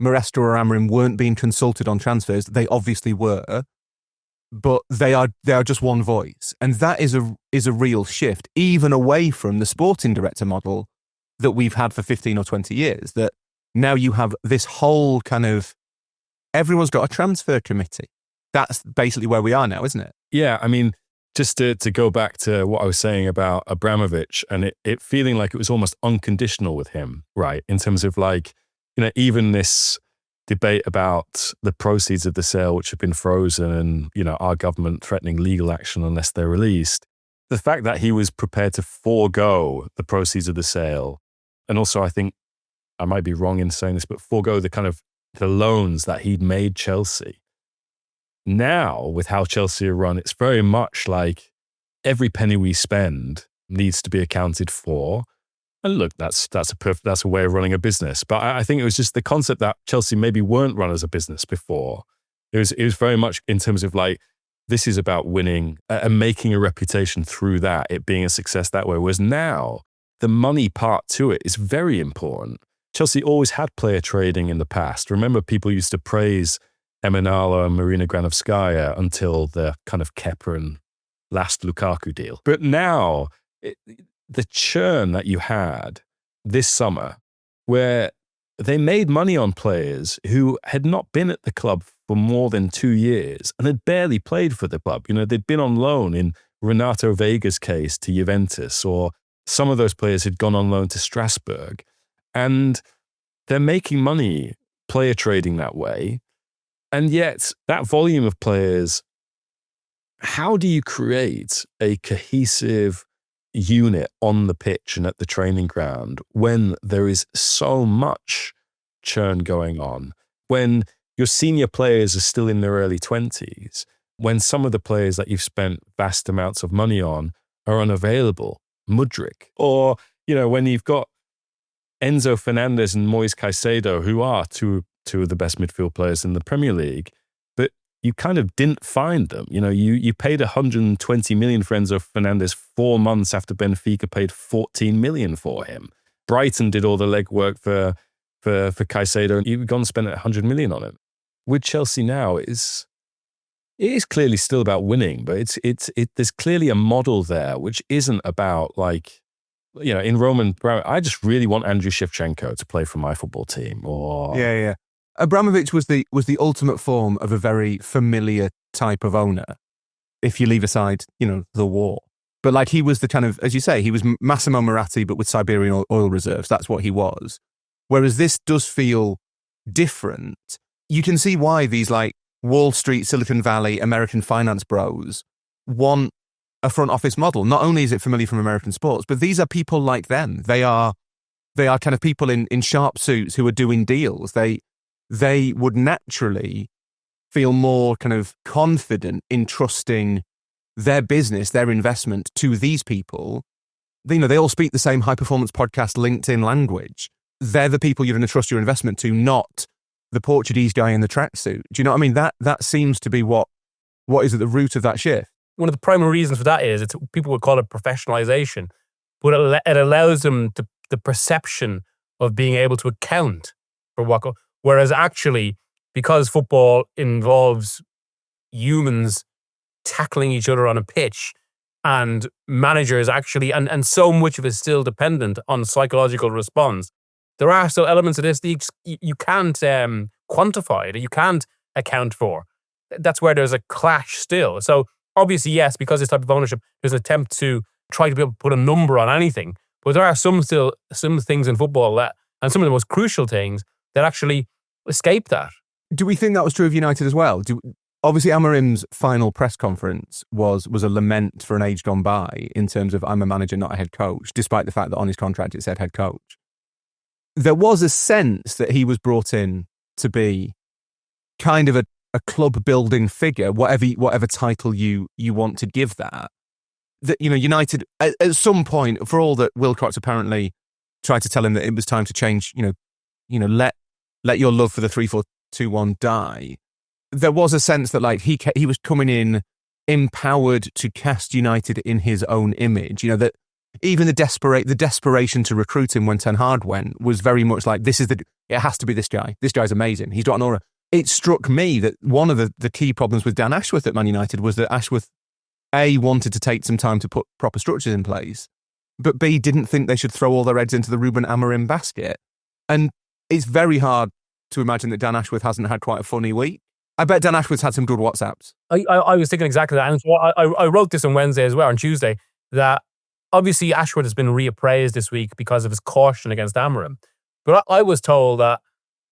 Maresca or Amorim weren't being consulted on transfers. They obviously were, but they are just one voice, and that is a real shift, even away from the sporting director model that we've had for 15 or 20 years. That now you have this whole kind of, everyone's got a transfer committee. That's basically where we are now, isn't it? Yeah, I mean, just to go back to what I was saying about Abramovich and it feeling like it was almost unconditional with him, right? In terms of like, even this debate about the proceeds of the sale, which have been frozen, and, our government threatening legal action unless they're released. The fact that he was prepared to forego the proceeds of the sale, and also I think, I might be wrong in saying this, but forego the loans that he'd made Chelsea. Now, with how Chelsea are run, it's very much like every penny we spend needs to be accounted for. And look, that's a way of running a business. But I think it was just the concept that Chelsea maybe weren't run as a business before. It was very much in terms of like, this is about winning and making a reputation through that, it being a success that way. Whereas now, the money part to it is very important. Chelsea always had player trading in the past. Remember, people used to praise Emenalo and Marina Granovskaya until the kind of Kepa and last Lukaku deal. But now, the churn that you had this summer, where they made money on players who had not been at the club for more than 2 years and had barely played for the club. You know, they'd been on loan in Renato Vega's case to Juventus, or some of those players had gone on loan to Strasbourg. And they're making money player trading that way. And yet that volume of players, how do you create a cohesive unit on the pitch and at the training ground when there is so much churn going on, when your senior players are still in their early 20s, when some of the players that you've spent vast amounts of money on are unavailable, Mudryk, or, you know, when you've got Enzo Fernandez and Moise Caicedo, who are two of the best midfield players in the Premier League, but you kind of didn't find them. You know, you paid 120 million for Enzo Fernandez 4 months after Benfica paid 14 million for him. Brighton did all the legwork for Caicedo, and you've gone and spent 100 million on him. With Chelsea now, it is clearly still about winning, but there's clearly a model there which isn't about, like, you know, in Roman, I just really want Andriy Shevchenko to play for my football team. Or yeah. Abramovich was the ultimate form of a very familiar type of owner, if you leave aside, you know, the war. But like, he was the kind of, as you say, he was Massimo Moratti, but with Siberian oil reserves. That's what he was. Whereas this does feel different. You can see why these like Wall Street, Silicon Valley, American finance bros want a front office model. Not only is it familiar from American sports, but these are people like them. They are kind of people in sharp suits who are doing deals. They would naturally feel more kind of confident in trusting their business, their investment to these people. You know, they all speak the same high performance podcast LinkedIn language. They're the people you're going to trust your investment to, not the Portuguese guy in the tracksuit. Do you know what I mean? That seems to be what is at the root of that shift. One of the primary reasons for that is people would call it professionalization, but it allows them the perception of being able to account for what. Whereas actually, because football involves humans tackling each other on a pitch, and managers actually, and so much of it is still dependent on psychological response, there are still elements of this that you can't quantify, that you can't account for. That's where there's a clash still. So obviously, yes, because this type of ownership, there's an attempt to try to be able to put a number on anything. But there are some things in football that, and some of the most crucial things, that actually escape that. Do we think that was true of United as well? Obviously, Amorim's final press conference was a lament for an age gone by in terms of, I'm a manager, not a head coach, despite the fact that on his contract it said head coach. There was a sense that he was brought in to be kind of a club building figure, whatever title you want to give that. That, you know, United at some point, for all that Wilcox apparently tried to tell him that it was time to change, you know, let your love for the 3-4-2-1 die. There was a sense that, like, he was coming in empowered to cast United in his own image. You know, that even the desperation to recruit him when Ten Hag went was very much like, it has to be this guy. This guy's amazing. He's got an aura. It struck me that one of the key problems with Dan Ashworth at Man United was that Ashworth, A, wanted to take some time to put proper structures in place, but B, didn't think they should throw all their eggs into the Ruben Amorim basket. And it's very hard to imagine that Dan Ashworth hasn't had quite a funny week. I bet Dan Ashworth's had some good WhatsApps. I was thinking exactly that. And so I wrote this on Wednesday as well, on Tuesday, that obviously Ashworth has been reappraised this week because of his caution against Amorim. But I was told that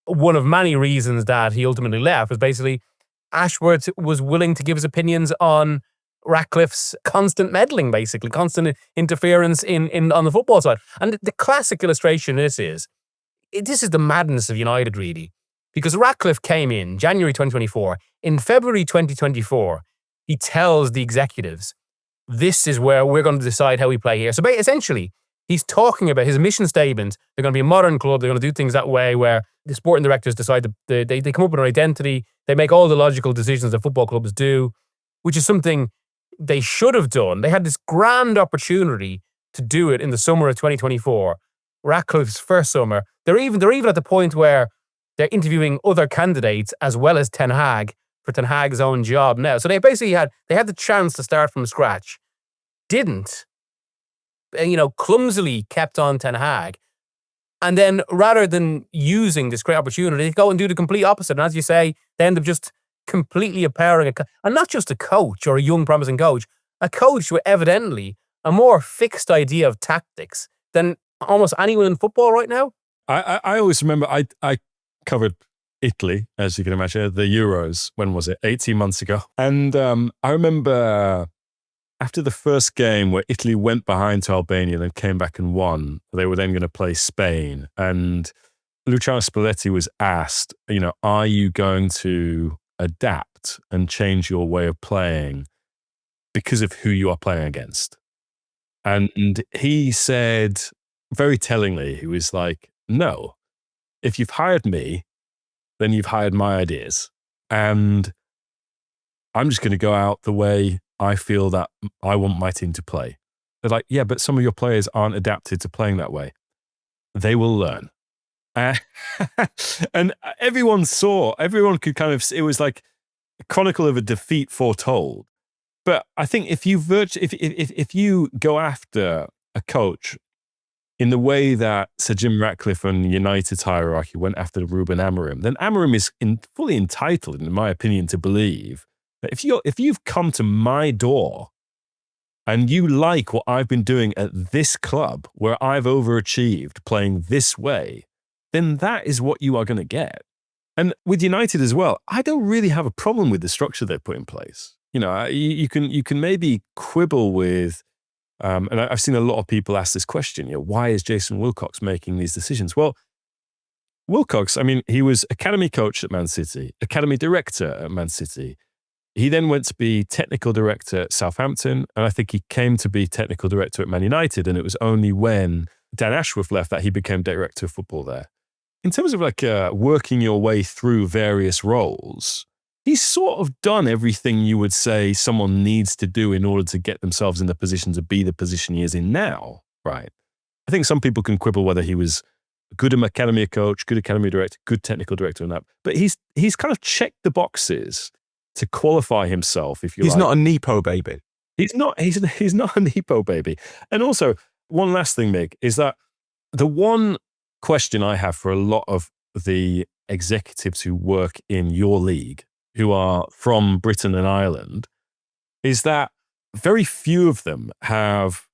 one of many reasons that he ultimately left was basically Ashworth was willing to give his opinions on Ratcliffe's constant meddling, basically, constant interference in on the football side. And the classic illustration of this is the madness of United, really. Because Ratcliffe came in January 2024. In February 2024, he tells the executives, this is where we're going to decide how we play here. So essentially, He's talking about his mission statement. They're going to be a modern club. They're going to do things that way where the sporting directors decide they come up with an identity. They make all the logical decisions that football clubs do, which is something they should have done. They had this grand opportunity to do it in the summer of 2024, Ratcliffe's first summer. They're even at the point where they're interviewing other candidates as well as Ten Hag for Ten Hag's own job now. So they basically had the chance to start from scratch. Didn't. Clumsily kept on Ten Hag. And then rather than using this great opportunity, they go and do the complete opposite. And as you say, they end up just completely empowering and not just a coach or a young promising coach, a coach with evidently a more fixed idea of tactics than almost anyone in football right now. I always remember I covered Italy, as you can imagine, the Euros. When was it? 18 months ago. And I remember after the first game where Italy went behind to Albania and came back and won, they were then going to play Spain. And Luciano Spalletti was asked, are you going to adapt and change your way of playing because of who you are playing against? And he said, very tellingly, he was like, no, if you've hired me, then you've hired my ideas. And I'm just going to go out the way I feel that I want my team to play. They're like, yeah, but some of your players aren't adapted to playing that way. They will learn. And everyone could kind of, it was like a chronicle of a defeat foretold. But I think if you go after a coach in the way that Sir Jim Ratcliffe and United's hierarchy went after Ruben Amorim, then Amorim is fully entitled, in my opinion, to believe that if you've come to my door and you like what I've been doing at this club where I've overachieved playing this way, then that is what you are going to get. And with United as well, I don't really have a problem with the structure they've put in place. You can maybe quibble with, and I've seen a lot of people ask this question, why is Jason Wilcox making these decisions? Well, Wilcox, he was academy coach at Man City, academy director at Man City. He then went to be technical director at Southampton, and I think he came to be technical director at Man United, and it was only when Dan Ashworth left that he became director of football there. In terms of working your way through various roles, he's sort of done everything you would say someone needs to do in order to get themselves in the position to be the position he is in now, right? I think some people can quibble whether he was a good academy coach, good academy director, good technical director and that, but he's kind of checked the boxes to qualify himself, if you like. He's not a Nepo baby. He's not a Nepo baby. And also, one last thing, Mig, is that the one question I have for a lot of the executives who work in your league, who are from Britain and Ireland, is that very few of them have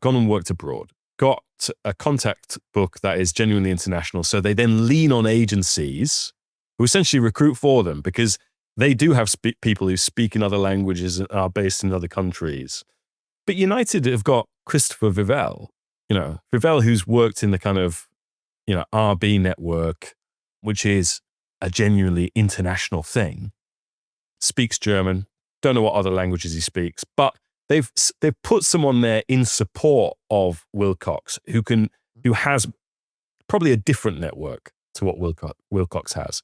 gone and worked abroad, got a contact book that is genuinely international. So they then lean on agencies who essentially recruit for them because they do have people who speak in other languages and are based in other countries. But United have got Christopher Vivell, Vivell, who's worked in the kind of, RB network, which is a genuinely international thing, speaks German, don't know what other languages he speaks, but they've put someone there in support of Wilcox who has probably a different network to what Wilcox has.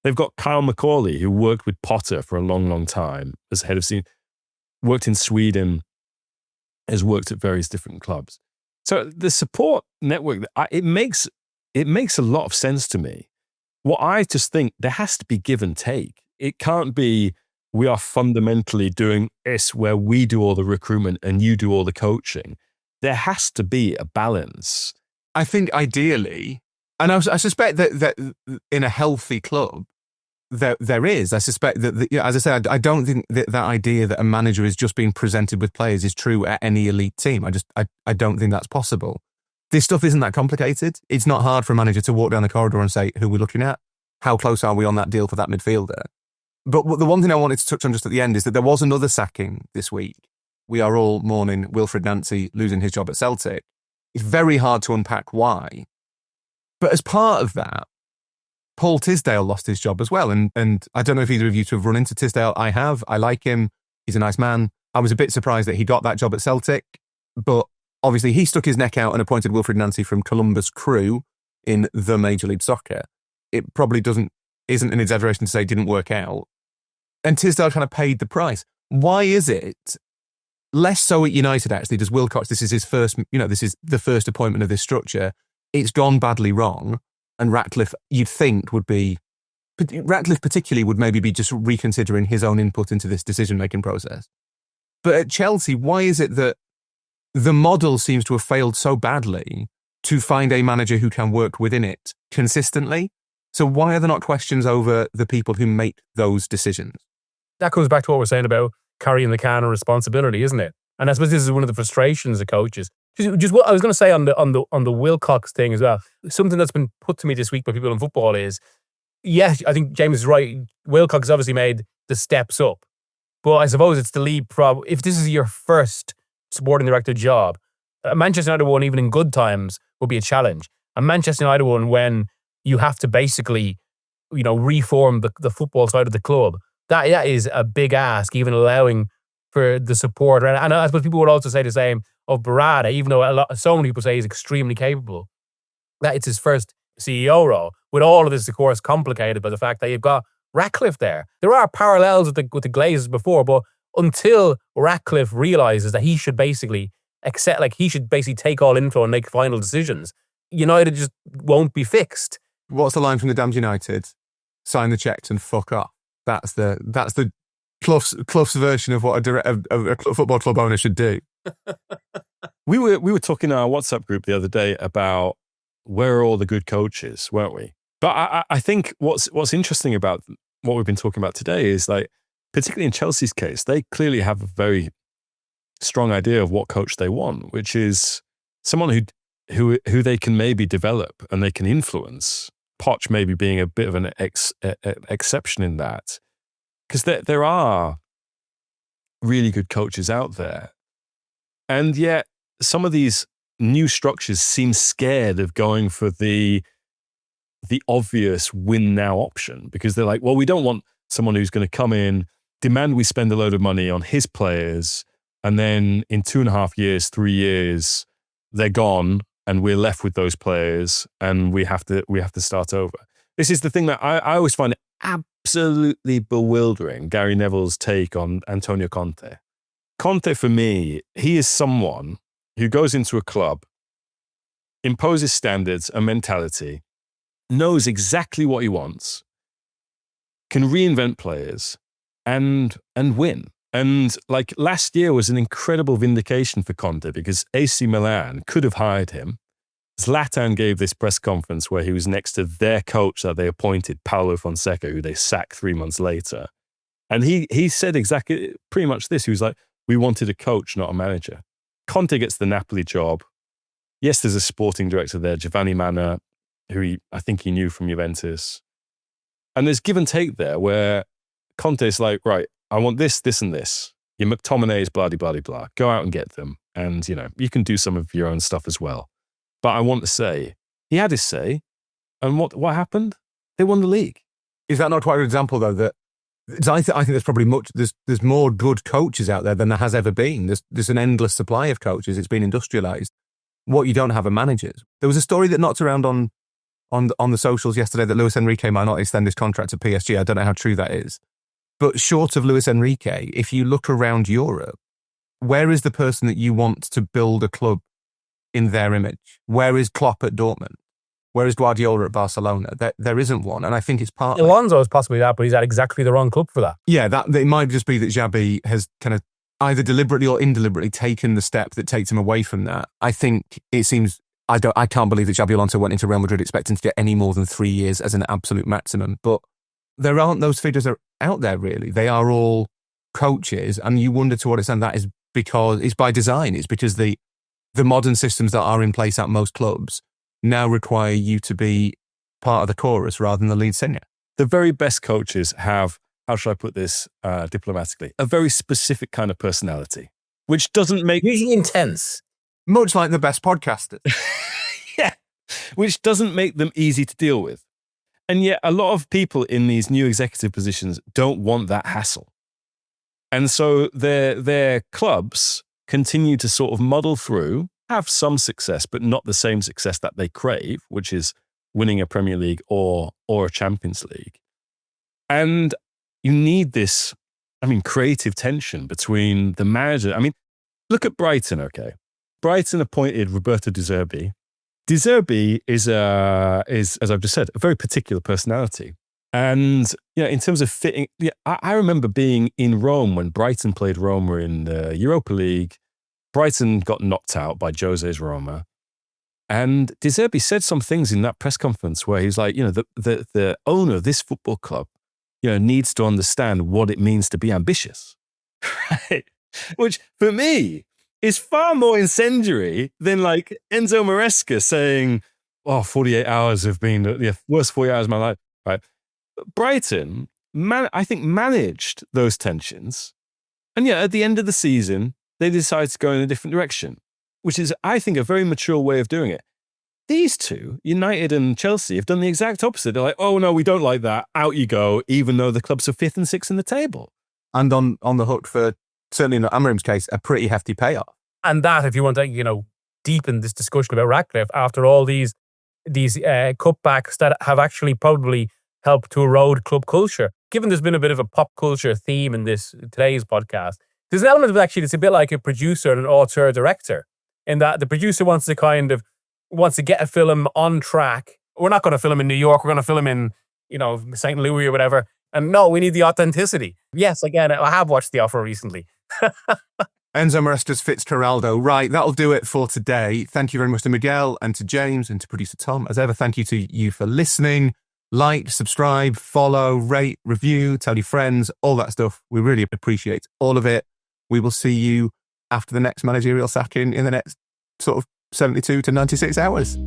They've got Kyle McCauley, who worked with Potter for a long, long time as head of scene, worked in Sweden, has worked at various different clubs. So the support network, it makes a lot of sense to me. What I just think, there has to be give and take. It can't be, we are fundamentally doing this where we do all the recruitment and you do all the coaching. There has to be a balance. I think ideally, and I suspect that in a healthy club, there is. I suspect that, as I said, I don't think that idea that a manager is just being presented with players is true at any elite team. I don't think that's possible. This stuff isn't that complicated. It's not hard for a manager to walk down the corridor and say, who are we looking at? How close are we on that deal for that midfielder? But the one thing I wanted to touch on just at the end is that there was another sacking this week. We are all mourning Wilfred Nancy losing his job at Celtic. It's very hard to unpack why. But as part of that, Paul Tisdale lost his job as well. And I don't know if either of you two have run into Tisdale. I have. I like him. He's a nice man. I was a bit surprised that he got that job at Celtic. But obviously he stuck his neck out and appointed Wilfred Nancy from Columbus Crew in the Major League Soccer. It probably isn't an exaggeration to say it didn't work out. And Tisdale kind of paid the price. Why is it less so at United, actually? Does Wilcox, this is his first, this is the first appointment of this structure. It's gone badly wrong. And Ratcliffe, you'd think Ratcliffe particularly would maybe be just reconsidering his own input into this decision-making process. But at Chelsea, why is it that the model seems to have failed so badly to find a manager who can work within it consistently? So why are there not questions over the people who make those decisions? That comes back to what we're saying about carrying the can of responsibility, isn't it? And I suppose this is one of the frustrations of coaches. Just what I was going to say on the Wilcox thing as well. Something that's been put to me this week by people in football is, yes, I think James is right. Wilcox has obviously made the steps up, but I suppose it's the leapfrog. If this is your first sporting director job, a Manchester United one, even in good times, will be a challenge. A Manchester United one, when you have to basically, reform the football side of the club, that is a big ask, even allowing for the support. And I suppose people would also say the same of Barada, even though so many people say he's extremely capable, that it's his first CEO role. With all of this, of course, complicated by the fact that you've got Ratcliffe there. There are parallels with the Glazers before, but until Ratcliffe realises that he should basically take all info and make final decisions, United just won't be fixed. What's the line from the Damned United? Sign the checks and fuck off. That's the Clough's version of what a football club owner should do. We were talking in our WhatsApp group the other day about where are all the good coaches, weren't we? But I think what's interesting about what we've been talking about today is, like, particularly in Chelsea's case, they clearly have a very strong idea of what coach they want, which is someone who they can maybe develop and they can influence. Poch maybe being a bit of an exception in that, because there are really good coaches out there, and yet some of these new structures seem scared of going for the obvious win now option, because they're like, well, we don't want someone who's going to come in, demand we spend a load of money on his players, and then in 2.5 years, 3 years, they're gone, and we're left with those players, and we have to start over. This is the thing that I always find absolutely bewildering, Gary Neville's take on Antonio Conte. Conte, for me, he is someone who goes into a club, imposes standards, a mentality, knows exactly what he wants, can reinvent players, and win. And like last year was an incredible vindication for Conte, because AC Milan could have hired him. Zlatan gave this press conference where he was next to their coach that they appointed, Paulo Fonseca, who they sacked 3 months later. And he said exactly pretty much this. He was like, we wanted a coach, not a manager. Conte gets the Napoli job. Yes, there's a sporting director there, Giovanni Manna, who I think he knew from Juventus. And there's give and take there where Conte's like, right, I want this, this, and this. Your McTominays, blah, blah, blah, blah. Go out and get them. And, you can do some of your own stuff as well. But I want to say, he had his say. And what happened? They won the league. Is that not quite an example, though, that I think there's probably there's more good coaches out there than there has ever been. There's an endless supply of coaches. It's been industrialized. What you don't have are managers. There was a story that knocked around on the socials yesterday that Luis Enrique might not extend his contract to PSG. I don't know how true that is. But short of Luis Enrique, if you look around Europe, where is the person that you want to build a club in their image? Where is Klopp at Dortmund? Where is Guardiola at Barcelona? There isn't one. And I think it's partly... Alonso is possibly that, but he's at exactly the wrong club for that. Yeah, it might just be that Xabi has kind of either deliberately or indeliberately taken the step that takes him away from that. I think it seems... I can't believe that Xabi Alonso went into Real Madrid expecting to get any more than 3 years as an absolute maximum. But there aren't those figures out there, really. They are all coaches, and you wonder to what extent that is because it's by design. It's because the modern systems that are in place at most clubs now require you to be part of the chorus rather than the lead singer. The very best coaches have, how should I put this diplomatically, a very specific kind of personality, which doesn't make... Usually intense. Much like the best podcasters. Yeah, which doesn't make them easy to deal with. And yet a lot of people in these new executive positions don't want that hassle. And so their clubs continue to sort of muddle through have some success, but not the same success that they crave, which is winning a Premier League or a Champions League. And you need this, creative tension between the manager. Look at Brighton, okay? Brighton appointed Roberto De Zerbi. De Zerbi is, as I've just said, a very particular personality. And, in terms of fitting, I remember being in Rome when Brighton played Roma in the Europa League. Brighton got knocked out by Jose's Roma. And De Zerbi said some things in that press conference where he's like, the owner of this football club, needs to understand what it means to be ambitious. Right? Which, for me, is far more incendiary than like Enzo Maresca saying, 48 hours have been the worst 40 hours of my life. Right? Brighton, I think, managed those tensions. And at the end of the season, they decided to go in a different direction, which is, I think, a very mature way of doing it. These two, United and Chelsea, have done the exact opposite. They're like, oh, no, we don't like that. Out you go, even though the clubs are 5th and 6th in the table. And on the hook for, certainly in Amorim's case, a pretty hefty payoff. And that, if you want to, deepen this discussion about Ratcliffe, after all these cutbacks that have actually probably helped to erode club culture, given there's been a bit of a pop culture theme in today's podcast, there's an element of actually, it's a bit like a producer and an auteur-director, in that the producer wants to get a film on track. We're not going to film in New York. We're going to film in, St. Louis or whatever. And no, we need the authenticity. Yes, again, I have watched The Offer recently. Enzo Maresca's Fitzgeraldo. Right, that'll do it for today. Thank you very much to Miguel and to James and to producer Tom. As ever, thank you to you for listening. Like, subscribe, follow, rate, review, tell your friends, all that stuff. We really appreciate all of it. We will see you after the next managerial sacking in the next sort of 72 to 96 hours.